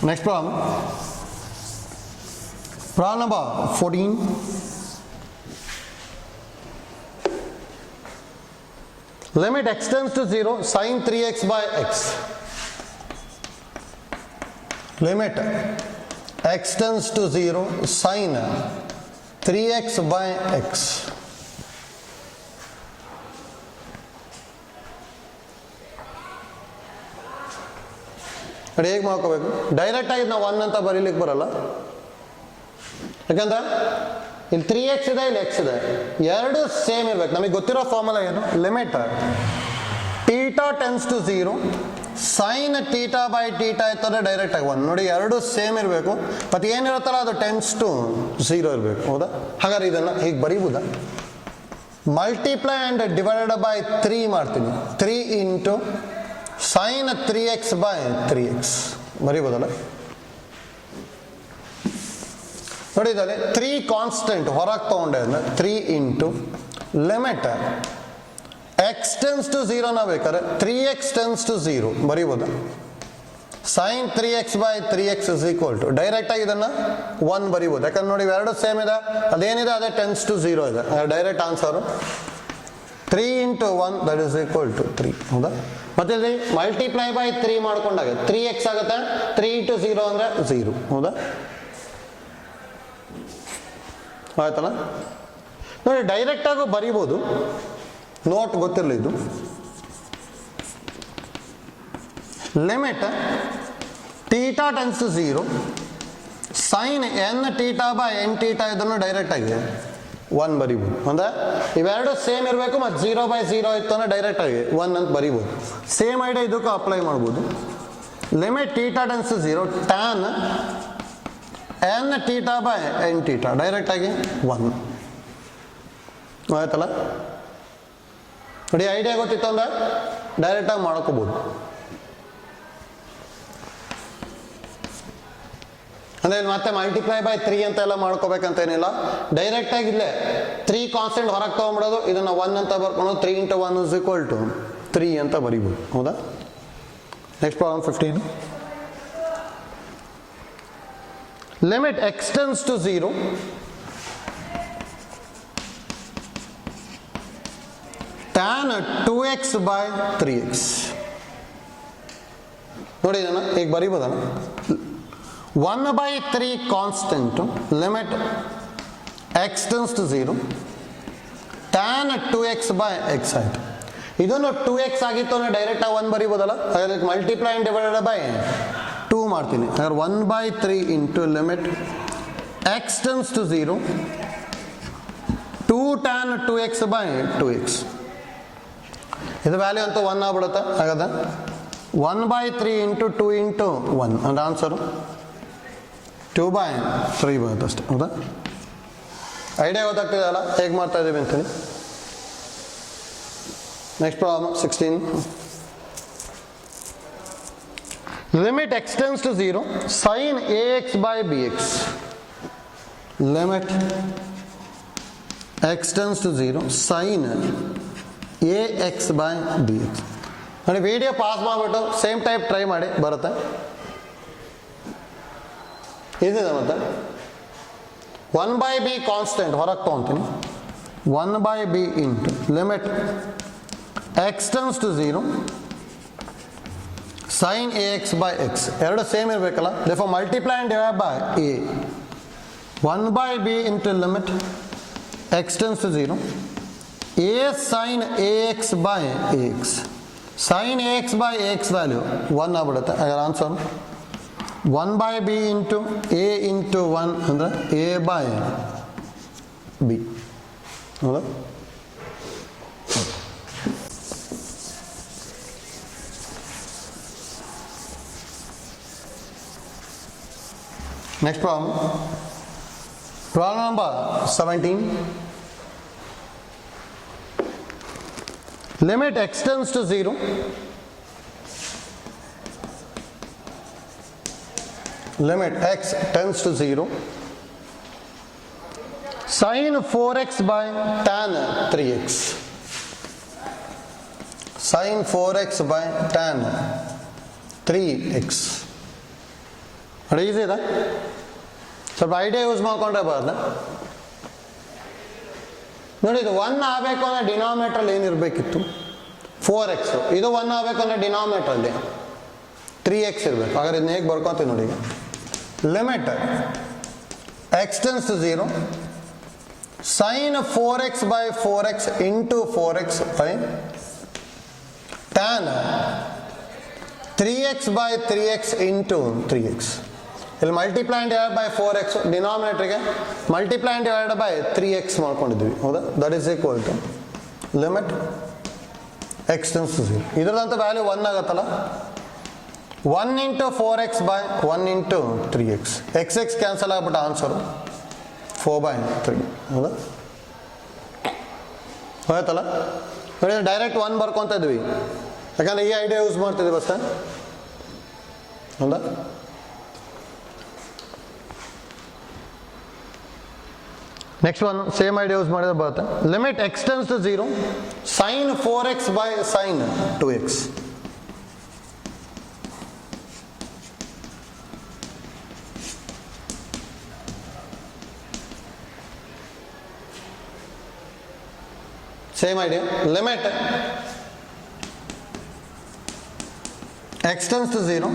Next problem number 14. Limit x tends to 0 sin 3x by x. Limit x tends to 0 sin 3x by x. ನೋಡಿ, ಹೇಗೆ ಮಾಡ್ಕೋಬೇಕು, ಡೈರೆಕ್ಟಾಗಿ ನಾವು 1 ಅಂತ ಬರೀಲಿಕ್ಕೆ ಬರಲ್ಲ, ಯಾಕಂದ್ರೆ ಇಲ್ಲಿ 3x ಇದೆ, ಇಲ್ಲಿ x ಇದೆ, ಎರಡು ಸೇಮ್ ಇರ್ಬೇಕು. ನಮಗೆ ಗೊತ್ತಿರೋ ಫಾರ್ಮುಲಾ ಏನು, limit theta tends to 0 sine theta by theta ಇರ್ತದೆ ಡೈರೆಕ್ಟಾಗಿ 1. ನೋಡಿ, ಎರಡು ಸೇಮ್ ಇರಬೇಕು, ಮತ್ತು ಏನಿರುತ್ತಲ್ಲ ಅದು ಟೆನ್ಸ್ ಟು 0 ಇರಬೇಕು. ಹೌದಾ ಹಾಗಾದ್ರೆ ಇದನ್ನು ಹೀಗೆ ಬರೀಬೋದಾ, ಮಲ್ಟಿಪ್ಲೈ ಆ್ಯಂಡ್ ಡಿವೈಡೆಡ್ ಬೈ 3 ಮಾಡ್ತೀನಿ, 3 into sine 3x by 3x ಬರೀಬೋದಲ್ಲ. ನೋಡಿ, ಇದರಲ್ಲಿ 3 ಕಾನ್ಸ್ಟೆಂಟ್ ಹೊರಗೆ ತೊಗೊಂಡೆ ಅಂದರೆ 3 into limit x tends to 0 ನ ಬೇಕಾದ್ರೆ 3x ಟೆನ್ಸ್ ಟು 0 ಬರೀಬೋದಾ. Sine 3x by 3x is equal to ಡೈರೆಕ್ಟಾಗಿ ಇದನ್ನು 1 ಬರೀಬೋದು, ಯಾಕಂದ್ರೆ ನೋಡಿ ಇವೆರಡು ಸೇಮ್ ಇದೆ, ಅದೇನಿದೆ ಅದೇ ಟೆನ್ಸ್ ಟು 0 ಇದೆ. Direct answer 3 into 1 that is equal to 3. ಹೌದಾ, ಮತ್ತೆ ಇಲ್ಲಿ ಮಲ್ಟಿಪ್ಲೈ ಬೈ 3 ಮಾಡ್ಕೊಂಡಾಗ 3x ಆಗುತ್ತೆ, 3 ಇಂಟು 0 ಅಂದರೆ 0. ಹೌದಾ, ಆಯ್ತಲ್ಲ. ನೋಡಿ, ಡೈರೆಕ್ಟಾಗೂ ಬರೀಬೋದು, ನೋಟ್ ಗೊತ್ತಿರಲಿ ಇದು. Limit theta tends to 0 sine n theta by n theta ಇದನ್ನು ಡೈರೆಕ್ಟಾಗಿ 1 ಬರೀಬೋದು. ಅಂದರೆ ಇವೆರಡು ಸೇಮ್ ಇರಬೇಕು, ಮತ್ತು 0/0 ಇತ್ತು ಅಂದರೆ ಡೈರೆಕ್ಟಾಗಿ 1 ಅಂತ ಬರೀಬೋದು. ಸೇಮ್ ಐಡಿಯಾ ಇದಕ್ಕೂ ಅಪ್ಲೈ ಮಾಡ್ಬೋದು. Limit theta tends to 0 tan n theta by n theta ಡೈರೆಕ್ಟಾಗಿ 1 ಆಯ್ತಲ್ಲ. ನೋಡಿ, ಐಡಿಯಾ ಗೊತ್ತಿತ್ತು ಅಂದರೆ ಡೈರೆಕ್ಟಾಗಿ ಮಾಡ್ಕೋಬೋದು. ಅಂದರೆ ಇಲ್ಲಿ ಮತ್ತೆ ಮಲ್ಟಿಪ್ಲೈ ಬೈ 3 ಅಂತೆಲ್ಲ ಮಾಡ್ಕೋಬೇಕಂತ ಏನಿಲ್ಲ, ಡೈರೆಕ್ಟಾಗಿ ಇಲ್ಲೇ 3 ಕಾನ್ಸ್ಟೆಂಟ್ ಹೊರಗೆ ತೊಗೊಂಬಿಡೋದು, ಇದನ್ನು 1 ಅಂತ ಬರ್ಕೊಳೋದು, 3 ಇಂಟು 1 ಇಸ್ ಈಕ್ವಲ್ ಟು 3 ಅಂತ ಬರೀಬೋದು. ಹೌದಾ? Next problem 15. Limit x tends to 0 tan 2x by 3x. ನೋಡಿ ಇದನ್ನ ಈಗ ಬರೀಬೋದಲ್ಲ. 1/3 constant limit x tends to 0 tan 2x by x ಆಯ್ತು. ಇದನ್ನು 2x ಆಗಿತ್ತು ಅಂದರೆ ಡೈರೆಕ್ಟ್ ಆಗಿ 1 ಬರೀಬೋದಲ್ಲ. ಹಾಗಾದ್ರೆ ಮಲ್ಟಿಪ್ಲೈ ಆ್ಯಂಡ್ ಡಿವೈಡೆಡ್ ಬೈ 2 ಮಾಡ್ತೀನಿ. ಹಾಗಾದ್ರೆ 1/3 into limit x tends to 0 2 tan 2x by 2x. ಇದು ವ್ಯಾಲ್ಯೂ ಅಂತೂ 1 ಆಗ್ಬಿಡುತ್ತೆ. ಹಾಗಾದ್ರೆ 1/3 ಇಂಟು 2 ಇಂಟು 1 ಅಂದ್ರೆ ಆನ್ಸರು 2/3 ಬರುತ್ತೆ ಅಷ್ಟೇ. ಹೌದಾ? ಐಡಿಯಾ ಗೊತ್ತಾಗ್ತಿದೆ ಅಲ್ಲ ಹೇಗೆ ಮಾಡ್ತಾ ಇದ್ದೀವಿ ಅಂತೇಳಿ. Next problem 16. Limit x tends to 0 sin ax by bx. Limit x tends to 0 sin ax by bx. ನೋಡಿ ವಿಡಿಯೋ ಪಾಸ್ ಮಾಡಿಬಿಟ್ಟು ಸೇಮ್ ಟೈಪ್ ಟ್ರೈ ಮಾಡಿ, ಬರುತ್ತೆ. ಇದಿದೆ ಮತ್ತೆ 1/b ಕಾನ್ಸ್ಟೆಂಟ್ ಹೊರಗೆ ತೊಗೊತೀನಿ. 1/b into limit x tends to 0 sin ax by x. ಎರಡು same ಇರಬೇಕಲ್ಲ, therefore multiply and divide by a. 1/b into limit x tends to 0 a sin ax by ax. sin ax by ax value 1 ಆಗ್ಬಿಡುತ್ತೆ. ಅದರ answer 1/b into a into 1 ಅಂದರೆ a by b. ಹೌದಾ? Next problem number 17. Limit x tends to 0 limit x tends to 0 sin 4x by tan 3x. sin 4x by tan 3x. ಅದು easy ಇದೆ, ಸ್ವಲ್ಪ idea use ಮಾಡ್ಕೊಂಡ್ರೆ ಬರೋದ. ನೋಡಿ ಇದು 1 ಆಗಬೇಕು ಅಂದರೆ ಡಿನಾಮಿನೇಟ್ರಲ್ಲಿ ಏನಿರಬೇಕಿತ್ತು 4x. ಇದು 1 ಆಗಬೇಕು ಅಂದರೆ ಡಿನಾಮಿನೇಟ್ರಲ್ಲಿ 3x ಇರಬೇಕು. ಹಾಗಾದ್ರೆ ಇದನ್ನ ಹೇಗೆ ಬರ್ಕೊತೀವಿ ನೋಡಿ. ಈಗ limit x tends to 0 sin 4x by 4x into 4x by tan 3x by 3x into 3x. ಇಲ್ಲಿ multiply and divide by 4x, ಡಿನಾಮಿನೇಟ್ರಿಗೆ multiply and divide by 3x ಮಾಡ್ಕೊಂಡಿದ್ವಿ. ಹೌದಾ? That is equal to limit x tends to 0. ಇದರದಂತ value 1 ಆಗುತ್ತಲ್ಲ. 1 into 4x by 1 into 3x. x cancel ಆಗ್ಬಿಟ್ಟು answer 4/3. ಹೌದಾ? ಹೋಯ್ತಲ್ಲ? ನೋಡಿ ಡೈರೆಕ್ಟ್ 1 ಬರ್ಕೊತ ಇದ್ವಿ, ಯಾಕಂದ್ರೆ ಈ ಐಡಿಯಾ ಯೂಸ್ ಮಾಡ್ತಿದ್ವಿ ಬಸ್. ಹೌದಾ? Next one same idea use ಮಾಡಿದ್ರೆ ಬರುತ್ತೆ. Limit x tends to 0 sin 4x by sin 2x. Same idea. Limit x tends to 0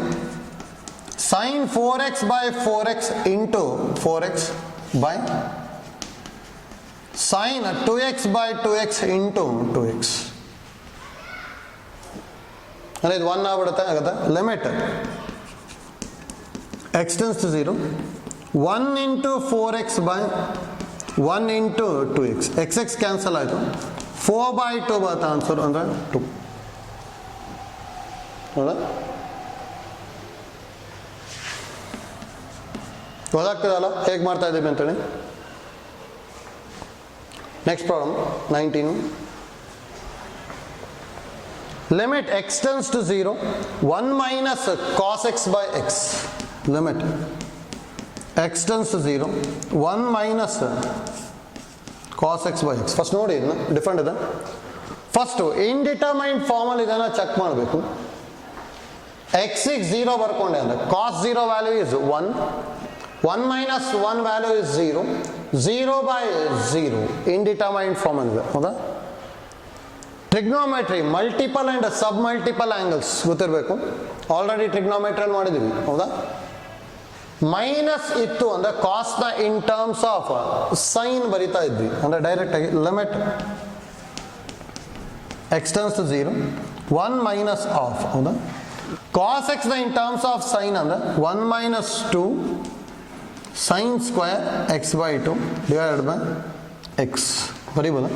sin 4x by 4x into 4x by sin 2x by 2x into 2x. ಅಂದರೆ ಇದು 1 ಆಗ್ಬಿಡುತ್ತೆ. ಆಗುತ್ತೆ limit x tends to 0 1 into 4x by 1 into 2x. x cancel ಆಯಿತು, 4/2 ಬರುತ್ತೆ answer ಅಂದರೆ 2. ಹೌದಾ? ಗೊತ್ತಾಗ್ತದಲ್ಲ ಹೇಗೆ ಮಾಡ್ತಾ ಇದ್ದೀವಿ ಅಂತೇಳಿ. Next problem 19. Limit x tends to 0 1 minus cos x by x. Limit x tends to 0 1 minus cos x by x. First ನೋಡಿ ಇದನ್ನ ಡಿಫರೆಂಟ್ ಇದೆ. ಫಸ್ಟು ಇಂಡಿಟರ್ಮೈನ್ಡ್ ಫಾರ್ಮಲ್ಲಿ ಇದನ್ನು ಚೆಕ್ ಮಾಡಬೇಕು. ಎಕ್ಸಿಗೆ 0 ಬರ್ಕೊಂಡೆ ಅಂದರೆ cos 0 value is 1, 1 minus 1 value is 0, 0/0 indeterminate form ಇದೆ. ಹೌದಾ? Trigonometry multiple and sub multiple angles ಗೊತ್ತಿರಬೇಕು. ಆಲ್ರೆಡಿ ಟ್ರಿಗ್ನೋಮೆಟ್ರಿಯಲ್ಲಿ ಮಾಡಿದ್ದೀವಿ. ಹೌದಾ? ಮೈನಸ್ ಇತ್ತು ಅಂದರೆ ಕಾಸ್ನ ಇನ್ ಟರ್ಮ್ಸ್ ಆಫ್ ಸೈನ್ ಬರಿತಾ ಇದ್ವಿ. ಅಂದರೆ ಡೈರೆಕ್ಟಾಗಿ limit x turns to 0, 1 minus of. ಹೌದಾ? ಕಾಸ್ ಎಕ್ಸ್ನ ಇನ್ ಟರ್ಮ್ಸ್ ಆಫ್ ಸೈನ್ ಅಂದರೆ 1 minus 2 sine square x/2 divided by x ಬರೀಬೋದಾ?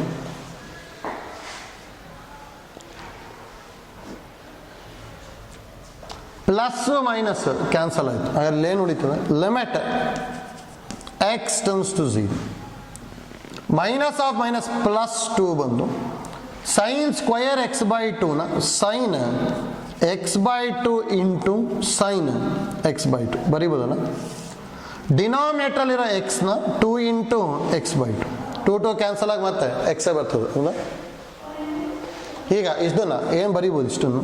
ಪ್ಲಸ್ ಮೈನಸ್ ಕ್ಯಾನ್ಸಲ್ ಆಯಿತು. ಹಾಗಾದ್ರೆ ಏನು ಉಳಿತದೆ? Limit x turns to 0, minus of minus plus 2 ಬಂದು ಸೈನ್ ಸ್ಕ್ವಯರ್ x/2ನ sine x/2 into sine x/2 ಬರೀಬೋದಲ್ಲ? ಡಿನಾಮಿನೇಟ್ರಲ್ಲಿರೋ ಎಕ್ಸ್ನ 2 ಇಂಟು x/2, 2 ಕ್ಯಾನ್ಸಲ್ ಆಗಿ ಮತ್ತೆ ಎಕ್ಸೇ ಬರ್ತದೆ. ಹೌದಾ? ಈಗ ಇಷ್ಟನ್ನು ಏನು ಬರೀಬೋದು? ಇಷ್ಟನ್ನು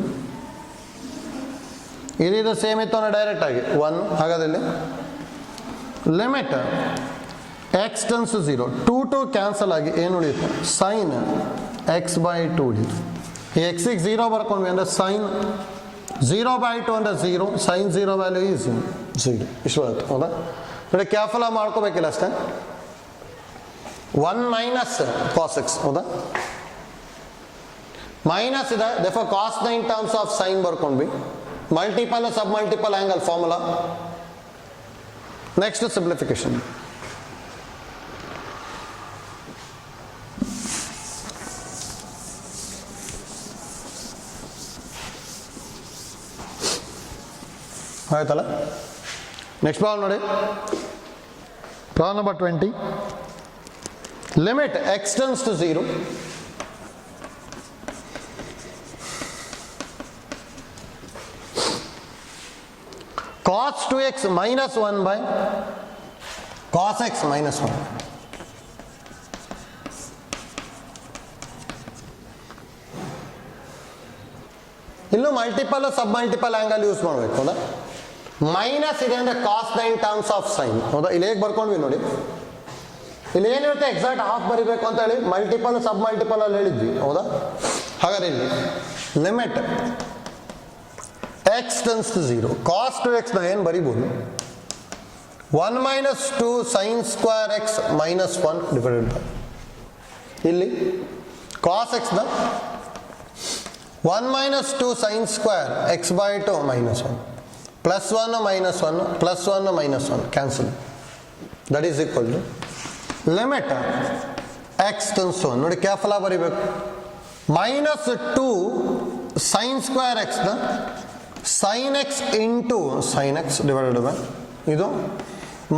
ಇದು ಸೇಮ್ ಇತ್ತು ಅಂದರೆ ಡೈರೆಕ್ಟಾಗಿ 1. ಹಾಗಾದ್ರೆ limit x turns to 0, 2 cancel ಆಗಿ ಏನು ಉಳಿಯುತ್ತೆ? ಸೈನ್ x/2 ಉಳಿಯುತ್ತೆ. ಈ ಎಕ್ಸಿಗೆ 0 ಬರ್ಕೊಂಡ್ವಿ ಅಂದರೆ ಸೈನ್ 0/2 ಅಂದರೆ 0, ಸೈನ್ 0 ವ್ಯಾಲ್ಯೂ ಈಸ್ 0. ಇಷ್ಟು ಬರುತ್ತೆ. ಹೌದಾ? ನೋಡಿ, ಕೇರ್ಫುಲ್ ಆಗಿ ಮಾಡ್ಕೋಬೇಕಿಲ್ಲ ಅಷ್ಟೇ. 1 ಮೈನಸ್ ಕಾಸ್ ಎಕ್ಸ್. ಹೌದಾ? ಮೈನಸ್ ಇದೆ, ದೇರ್ಫೋರ್ ಕಾಸ್ನ ಇನ್ ಟರ್ಮ್ಸ್ ಆಫ್ ಸೈನ್ ಬರ್ಕೊಂಡ್ವಿ. Multiple sub multiple angle formula. Next simplification. ಆಯ್ತಲ್ಲ? ನೆಕ್ಸ್ಟ್ ಪ್ರಾಬ್ಲಮ್ ನೋಡಿ, problem number 20. Limit x turns to 0, cos 2x minus 1 by cos x minus 1. ಇಲ್ಲೂ multiple sub multiple angle use ಮಾಡಬೇಕು. ಹೌದಾ? Minus ಇದೆ ಅಂದರೆ ಕಾಸ್ ಇನ್ terms of sign. ಹೌದಾ? ಇಲ್ಲಿ ಹೇಗೆ ಬರ್ಕೊಂಡ್ವಿ ನೋಡಿ, ಇಲ್ಲಿ ಏನಿರುತ್ತೆ ಎಕ್ಸಾಕ್ಟ್ ಹಾಫ್ ಬರಿಬೇಕು ಅಂತ ಹೇಳಿ ಮಲ್ಟಿಪಲ್ ಸಬ್ ಮಲ್ಟಿಪಲ್ ಅಲ್ಲಿ ಹೇಳಿದ್ವಿ. ಹೌದಾ? ಹಾಗಾದ್ರೆ ಇಲ್ಲಿ limit x turns to 0, cos 2x ನ ಏನು ಬರಿಬೋದು? 1 minus 2 sine square x minus 1 divided by ಇಲ್ಲಿ cos x ನ 1 minus 2 sine square x/2 minus 1 plus 1 minus 1 plus 1 minus 1 cancel. That is equal to limit x turns to 1. ನೋಡಿ, careful ಆಗಿ ಬರಿಬೇಕು. Minus 2 sine square ಎಕ್ಸ್ನ sine x into sine x divided by ಇದು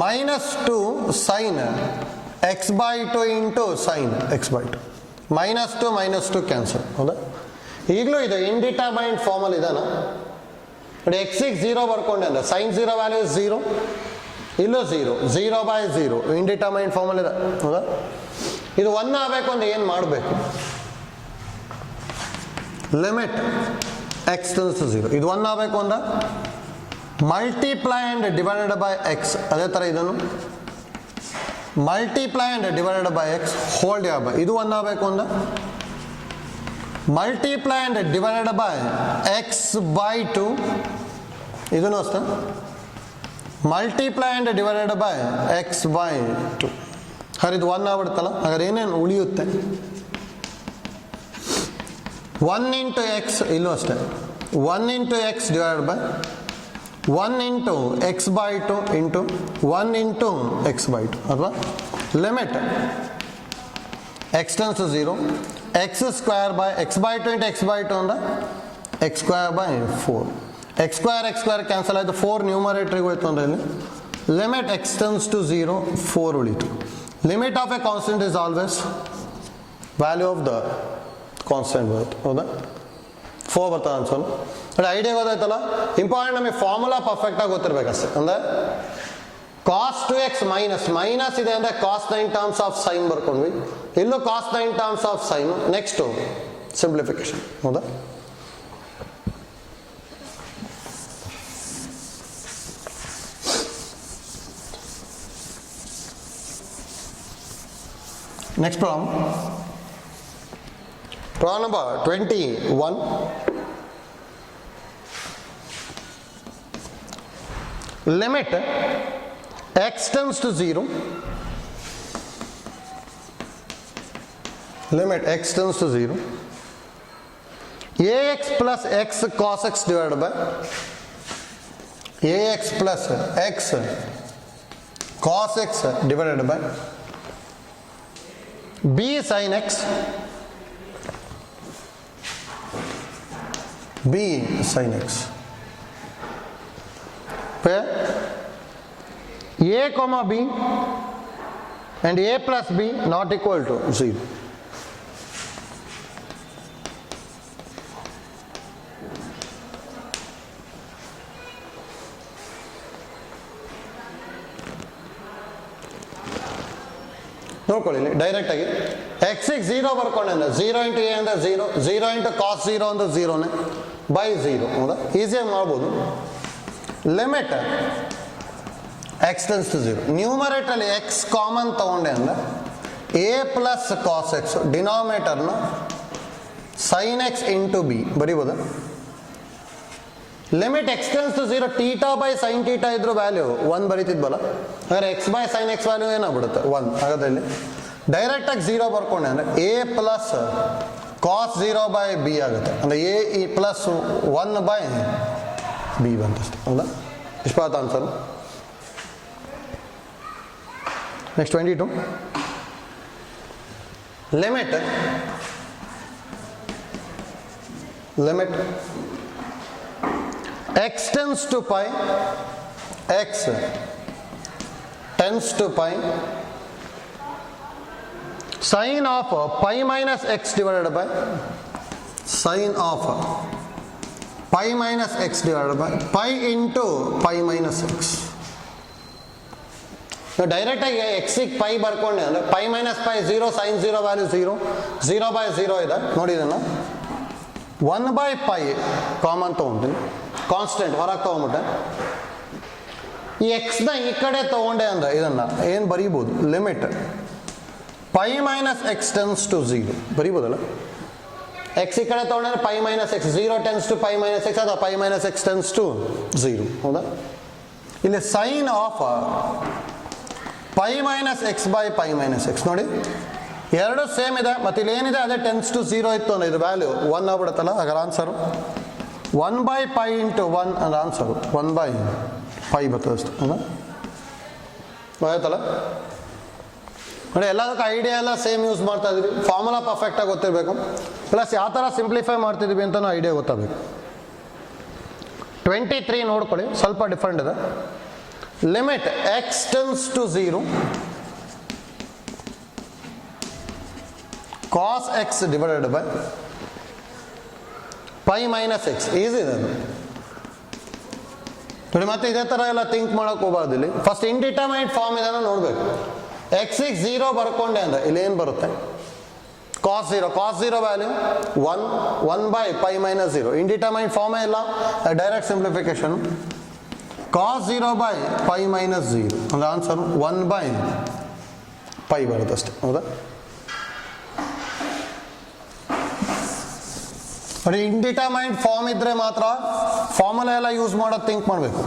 minus 2 sine x/2 into sine x/2, minus 2 cancel. ಹೌದಾ? ಈಗಲೂ ಇದು ಇಂಡಿಟರ್ಮೈನ್ಡ್ ಫಾರ್ಮಲ್ಲಿ ಇದಾನ ನೋಡಿ. ಎಕ್ಸಿಗೆ 0 ಬರ್ಕೊಂಡೆ ಅಂದರೆ ಸೈನ್ 0 ವ್ಯಾಲ್ಯೂ 0, ಇಲ್ಲೂ 0, 0/0 ಇಂಡಿಟರ್ಮೈನ್ಡ್ ಫಾರ್ಮಲ್ಲಿ ಇದೆ. ಹೌದಾ? ಇದು 1 ಆಗಬೇಕು ಅಂದರೆ ಏನು ಮಾಡಬೇಕು? ಲಿಮಿಟ್ ಎಕ್ಸ್ ಟರ್ನ್ಸ್ ಟು 0, ಇದು 1 ಆಗಬೇಕು ಅಂದ್ರೆ multiply and divided by X. ಅದೇ ಥರ ಇದನ್ನು multiply and divided by X hole divide by ಇದು 1 ಆಗಬೇಕು ಅಂದ್ರೆ multiply and divided by x/2. ಇದನ್ನು ಅಷ್ಟೇ multiply and divided by x/2. ಹಾಗಾದ್ರೆ ಇದು 1 ಆಗ್ಬಿಡುತ್ತಲ್ಲ. ಹಾಗಾದ್ರೆ ಏನೇನು ಉಳಿಯುತ್ತೆ? 1 ಇಂಟು ಎಕ್ಸ್, ಇಲ್ಲೂ ಅಷ್ಟೇ 1 into x divided by 1 into x/2 into 1 into x/2 ಅಥವಾ limit x turns to 0, x square by x/2 into x/2 ಅಂದ್ರೆ x square by 4. x square cancel ಆಯಿತು, 4 ನ್ಯೂಮರೇಟ್ರಿಗೆ ಹೋಯ್ತು ಅಂದರೆ ಇಲ್ಲಿ ಲಿಮಿಟ್ ಎಕ್ಸ್ ಟರ್ನ್ಸ್ ಟು 0, 4 ಉಳಿತು. Limit of A constant is always value of the constant ಬರುತ್ತೆ. ಹೌದಾ? 4 ಬರ್ತದೆ ಅನ್ಸೋಲ್ಲ. ನೋಡಿ, ಐಡಿಯಾ ಗೊತ್ತಾಯ್ತಲ್ಲ. ಇಂಪಾರ್ಟೆಂಟ್ ನಮಗೆ ಫಾರ್ಮುಲಾ ಪರ್ಫೆಕ್ಟಾಗಿ ಗೊತ್ತಿರಬೇಕಷ್ಟೆ. ಅಂದರೆ cos 2x ಮೈನಸ್ ಇದೆ ಅಂದರೆ ಕಾಸ್ 9 ಟರ್ಮ್ಸ್ ಆಫ್ ಸೈನ್ ಬರ್ಕೊಂಡ್ವಿ. ಇಲ್ಲೂ ಕಾಸ್ 9 terms of sign. Next simplification. ಹೌದಾ? Next problem. Problem number 21. Limit x tends to 0. Limit x tends to 0. Ax plus x cos x divided by Ax plus x cos x divided by b sin x, b sin x, where a comma b and a plus b not equal to 0. ನೋಡ್ಕೊಳ್ಳಿ direct ಆಗಿ ಎಕ್ಸಿಗೆ 0 ಬರ್ಕೊಂಡೆ ಅಂದರೆ 0 into A ಅಂದರೆ 0, 0 into cos 0 ಅಂದರೆ 0ನೇ by 0. ಹೌದಾ? ಈಸಿಯಾಗಿ ಮಾಡ್ಬೋದು. Limit x tends to 0. ನ್ಯೂಮರೇಟರಲ್ಲಿ ಎಕ್ಸ್ ಕಾಮನ್ ತೊಗೊಂಡೆ ಅಂದರೆ ಎ ಪ್ಲಸ್ ಕಾಸ್ ಎಕ್ಸ್, ಡಿನಾಮಿನೇಟರ್ನ ಸೈನ್ ಎಕ್ಸ್ ಇಂಟು ಬಿ ಬರೀಬೋದಾ? Limit x tends to 0 theta by sine theta ಇದ್ರೂ ವ್ಯಾಲ್ಯೂ 1 ಬರೀತಿದ್ವಲ್ಲ, ಹಾಗಾದ್ರೆ x by sine x value ಏನಾಗ್ಬಿಡುತ್ತೆ 1. ಹಾಗಾದ್ರೆ ಇಲ್ಲಿ ಡೈರೆಕ್ಟಾಗಿ 0 ಬರ್ಕೊಂಡೆ ಅಂದರೆ a plus cos 0 by b ಆಗುತ್ತೆ, ಅಂದರೆ ಎ ಪ್ಲಸ್ 1 ಬೈ ಬಿ ಬಂತಷ್ಟೆ. ಹೌದಾ? ಇಷ್ಟ answer. Next 22. Limit x tends to pi, x tends to pi, sin of pi minus x divided by sin of pi minus x divided by pi into pi minus x. ಡೈರೆಕ್ಟಾಗಿ ಎಕ್ಸಿಗೆ pi ಬರ್ಕೊಂಡೆ ಅಂದರೆ pi minus pi 0, sine 0 value 0, 0 by 0 ಇದೆ ನೋಡಿ. ಇದನ್ನು 1 by pi common ತೊಗೊಂತೀನಿ, constant ಹೊರಗೆ ತೊಗೊಂಬಿಟ್ಟೆ. ಈ ಎಕ್ಸ್ನ ಈ ಕಡೆ ತೊಗೊಂಡೆ ಅಂದರೆ ಇದನ್ನು ಏನು ಬರೀಬೋದು? Limit pi minus x tends to 0 ಬರೀಬೋದಲ್ಲ. ಎಕ್ಸ್ ಈ ಕಡೆ ತೊಗೊಂಡ್ರೆ pi minus x, 0 tends to pi minus x ಅಥವಾ pi minus x tends to 0. ಹೌದಾ? ಇಲ್ಲಿ sine of pi minus x by pi minus x ನೋಡಿ, ಎರಡು ಸೇಮ್ ಇದೆ. ಮತ್ತು ಇಲ್ಲಿ ಏನಿದೆ ಅದೇ ಟೆನ್ಸ್ ಟು 0 ಇತ್ತು ಅಂದರೆ ಇದು ವ್ಯಾಲ್ಯೂ 1 ಆಗ್ಬಿಡುತ್ತಲ್ಲ. ಹಾಗಾದ್ರೆ ಆನ್ಸರು 1 ಬೈ ಪೈ ಇಂಟು 1 ಅಂದ್ರೆ ಆನ್ಸರು 1 ಬೈ ಪೈ ಬರ್ತದೆ ಅಷ್ಟು. ಹೌದಾ? ಆಯ್ತಲ್ಲ ನೋಡಿ, ಎಲ್ಲದಕ್ಕೂ ಐಡಿಯಾ ಎಲ್ಲ ಸೇಮ್ ಯೂಸ್ ಮಾಡ್ತಾ ಇದ್ವಿ. ಫಾರ್ಮುಲಾ ಪರ್ಫೆಕ್ಟಾಗಿ ಗೊತ್ತಿರಬೇಕು, ಪ್ಲಸ್ ಯಾವ ಥರ ಸಿಂಪ್ಲಿಫೈ ಮಾಡ್ತಿದ್ವಿ ಅಂತಲೂ ಐಡಿಯಾ ಗೊತ್ತಾಗಬೇಕು. 23 ನೋಡ್ಕೊಳ್ಳಿ, ಸ್ವಲ್ಪ ಡಿಫ್ರೆಂಟ್ ಇದೆ. Limit x tends to 0 cos x divided by pi minus x. Easy ಇದೆ ಅದು ನೋಡಿ. ಮತ್ತೆ ಇದೇ ಥರ ಎಲ್ಲ ಥಿಂಕ್ ಮಾಡೋಕೆ ಹೋಗಬಾರ್ದು. ಇಲ್ಲಿ ಫಸ್ಟ್ ಇಂಡಿಟರ್ಮೈನೆಟ್ ಫಾರ್ಮ್ ಇದನ್ನು ನೋಡಬೇಕು. ಎಕ್ಸಿಗೆ 0 ಬರ್ಕೊಂಡೆ ಅಂದರೆ ಇಲ್ಲಿ ಏನು ಬರುತ್ತೆ? Cos 0, cos 0 value 1 by pi minus 0. Indeterminate ಫಾರ್ಮೇ ಇಲ್ಲ, direct simplification. Cos 0 by pi minus 0 ಅಂದರೆ ಆನ್ಸರು 1 ಬೈ ಪೈ ಬರುತ್ತೆ ಅಷ್ಟೇ. ಹೌದಾ? ನೋಡಿ, ಇಂಡಿಟರ್ಮೈನ್ಡ್ ಫಾರ್ಮ್ ಇದ್ದರೆ ಮಾತ್ರ ಫಾರ್ಮುಲಾ ಎಲ್ಲ ಯೂಸ್ ಮಾಡೋದು ಥಿಂಕ್ ಮಾಡಬೇಕು.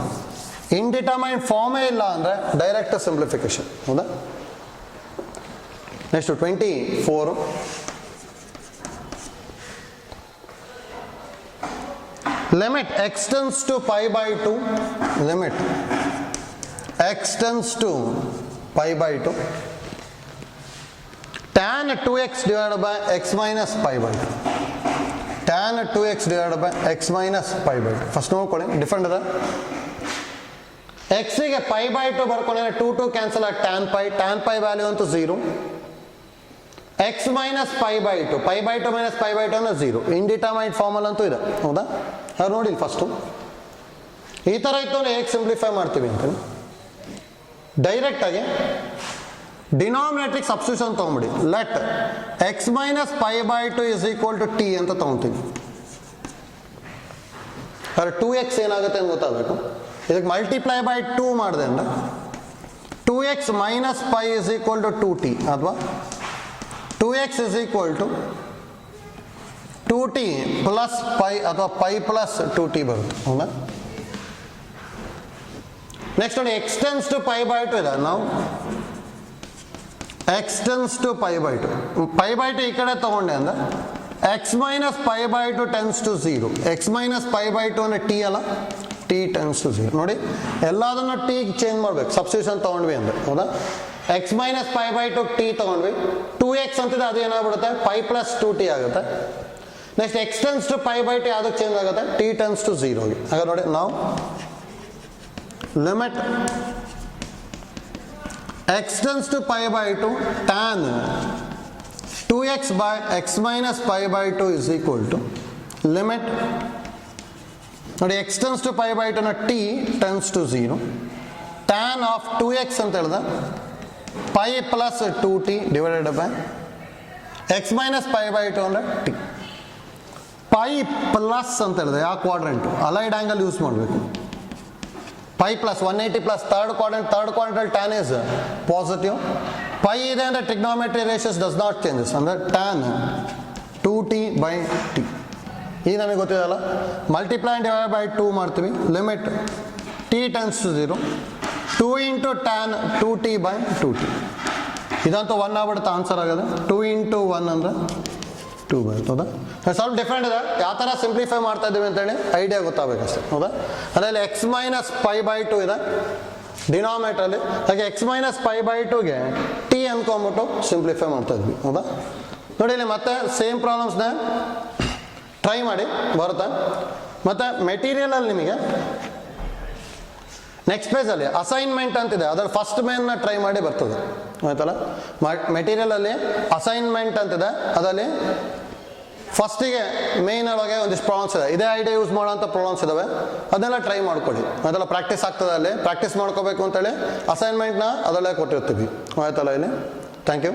ಇಂಡಿಟರ್ಮೈನ್ಡ್ ಫಾರ್ಮೇ ಇಲ್ಲ ಅಂದರೆ ಡೈರೆಕ್ಟ್ ಸಿಂಪ್ಲಿಫಿಕೇಶನ್. ಹೌದಾ? Next 24. Limit x tends to pi by 2, limit x tends to pi by 2 tan 2x divided by x minus pi by 2. tan 2x divided by x minus pi by 2. First ನೋಡ್ಕೊಳ್ಳಿ, different ಇದೆ. ಎಕ್ಸಿಗೆ pi by 2 ಬರ್ಕೊಂಡ್ರೆ 2 cancel ಆಗಿ tan pi value ಅಂತೂ 0. X minus pi by 2, pi by 2 minus pi by 2 ಅಂದರೆ 0. ಇಂಡಿಟರ್ಮೈನೆಟ್ formal ಅಂತೂ ಇದೆ. ಹೌದಾ? ಅದು ನೋಡಿ ಫಸ್ಟು ಈ ಥರ ಇತ್ತು ಅಂದರೆ ಹೇಗೆ ಸಿಂಪ್ಲಿಫೈ ಮಾಡ್ತೀವಿ ಅಂತ ಡೈರೆಕ್ಟಾಗಿ ಡಿನಾಮಿನೇಟ್ರಿಗೆ ಸಬ್ಸ್ಟಿಟ್ಯೂಷನ್ ತೊಗೊಂಬಿಡಿ. Let x minus pi by two is equal to t ಅಂತ ತೊಗೊತೀನಿ. ಅದ್ರ 2x ಏನಾಗುತ್ತೆ ಅಂತ ಗೊತ್ತಾಗಬೇಕು. ಇದಕ್ಕೆ ಮಲ್ಟಿಪ್ಲೈ ಬೈ 2 ಮಾಡಿದೆ ಅಂದರೆ 2x minus pi is equal to 2t ಅಥವಾ 2x is equal to 2t plus pi ಅಥವಾ ಪೈ ಪ್ಲಸ್ 2t ಬರುತ್ತೆ. ಹೌದಾ? ನೆಕ್ಸ್ಟ್ ನೋಡಿ, ಎಕ್ಸ್ಟೆನ್ಸ್ ಟು ಪೈ ಬೈ 2 ಇದೆ. ನಾವು x tends to pi by 2, pi by 2 ಈ ಕಡೆ ತಗೊಂಡೆ ಅಂದ್ರೆ x minus pi by 2 tends to 0. X minus pi by 2 ಅಂದರೆ ಟಿ ಅಲ್ಲ, ಟಿ ಟೆನ್ಸ್ ಟು 0. ನೋಡಿ, ಎಲ್ಲದನ್ನು ಟಿ ಚೇಂಜ್ ಮಾಡ್ಬೇಕು, ಸಬ್ಸ್ಟಿಟ್ಯೂಷನ್ ತೊಗೊಂಡ್ವಿ ಅಂದರೆ. ಹೌದಾ? X minus pi by 2 t ತೊಗೊಂಡ್ವಿ, 2x ಅಂತಿದೆ, ಅದು ಏನಾಗ್ಬಿಡುತ್ತೆ ಪೈ ಪ್ಲಸ್ 2t ಆಗುತ್ತೆ. Next x tends to pi by 2 ಯಾವುದಕ್ಕೆ ಚೇಂಜ್ ಆಗುತ್ತೆ, ಟಿ ಟೆನ್ಸ್ ಟು 0ಗೆ. ಹಾಗಾದ್ರೆ ನೋಡಿ, ನಾವು limit x tends to pi by 2 tan 2x by x minus pi by 2 is equal to limit ನೋಡಿ x tends to pi by 2 ನ t tends to 0 tan of 2x ಅಂತ ಹೇಳಿದ pi plus 2t divided by x minus pi by 2 ಅಂದರೆ t. pi plus ಅಂತ ಹೇಳಿದೆ, ಯಾವ quadrant allied angle use ಮಾಡಬೇಕು. pi plus 180 plus third quadrant tan is positive. Pi ಇದೆ ಅಂದರೆ trigonometry ratios does not changes ಅಂದರೆ tan 2t by t. ಈಗ ನಮಗೆ ಗೊತ್ತಿದೆಯಲ್ಲ, ಮಲ್ಟಿಪ್ಲೈ ಆ್ಯಂಡ್ ಡಿವೈಡ್ ಬೈ 2 ಮಾಡ್ತೀವಿ. Limit t tends to 0 2 into tan 2t by 2t. ಇದಂತೂ 1 ಆಗ್ಬಿಡುತ್ತೆ, answer ಆಗೋದು 2 into 1 ಅಂದರೆ 2 ಬರುತ್ತೆ. ಹೌದಾ? ಸ್ವಲ್ಪ ಡಿಫ್ರೆಂಟ್ ಇದೆ, ಯಾವ ಥರ ಸಿಂಪ್ಲಿಫೈ ಮಾಡ್ತಾ ಇದ್ದೀವಿ ಅಂತೇಳಿ ಐಡಿಯಾ ಗೊತ್ತಾಗಬೇಕಷ್ಟೆ. ಹೌದಾ? ಅದರಲ್ಲಿ ಎಕ್ಸ್ ಮೈನಸ್ ಪೈ ಬೈ 2 ಇದೆ ಡಿನಾಮಿನೇಟ್ರಲ್ಲಿ, ಹಾಗೆ ಎಕ್ಸ್ ಮೈನಸ್ ಪೈ ಬೈ 2ಗೆ ಟಿ ಅನ್ಕೊಂಬಿಟ್ಟು ಸಿಂಪ್ಲಿಫೈ ಮಾಡ್ತಾ ಇದ್ವಿ. ಹೌದಾ? ನೋಡಿ, ಇಲ್ಲಿ ಮತ್ತೆ ಸೇಮ್ ಪ್ರಾಬ್ಲಮ್ಸ್ನ ಟ್ರೈ ಮಾಡಿ, ಬರುತ್ತೆ. ಮತ್ತು ಮೆಟೀರಿಯಲಲ್ಲಿ ನಿಮಗೆ ನೆಕ್ಸ್ಟ್ ಪೇಜಲ್ಲಿ ಅಸೈನ್ಮೆಂಟ್ ಅಂತಿದೆ, ಅದರ ಫಸ್ಟ್ ಮೇನ್ನ ಟ್ರೈ ಮಾಡಿ ಬರ್ತದೆ. ಆಯ್ತಲ್ಲ? ಮೆಟೀರಿಯಲಲ್ಲಿ ಅಸೈನ್ಮೆಂಟ್ ಅಂತಿದೆ, ಅದರಲ್ಲಿ ಫಸ್ಟಿಗೆ ಮೇನ್ ಒಳಗೆ ಒಂದಿಷ್ಟು ಪ್ರಾಬ್ಲಮ್ಸ್ ಇದೆ, ಇದೇ ಐಡಿಯಾ ಯೂಸ್ ಮಾಡೋಂಥ ಪ್ರಾಬ್ಲಮ್ಸ್ ಇದಾವೆ, ಅದನ್ನೆಲ್ಲ ಟ್ರೈ ಮಾಡ್ಕೊಳ್ಳಿ. ಅದೆಲ್ಲ ಪ್ರಾಕ್ಟೀಸ್ ಆಗ್ತದೆ, ಅಲ್ಲಿ ಪ್ರಾಕ್ಟೀಸ್ ಮಾಡ್ಕೋಬೇಕು ಅಂತೇಳಿ ಅಸೈನ್ಮೆಂಟ್ನ ಅದರಲ್ಲೇ ಕೊಟ್ಟಿರ್ತೀವಿ. ಆಯ್ತಲ್ಲ? ಇಲ್ಲಿ ಥ್ಯಾಂಕ್ ಯು.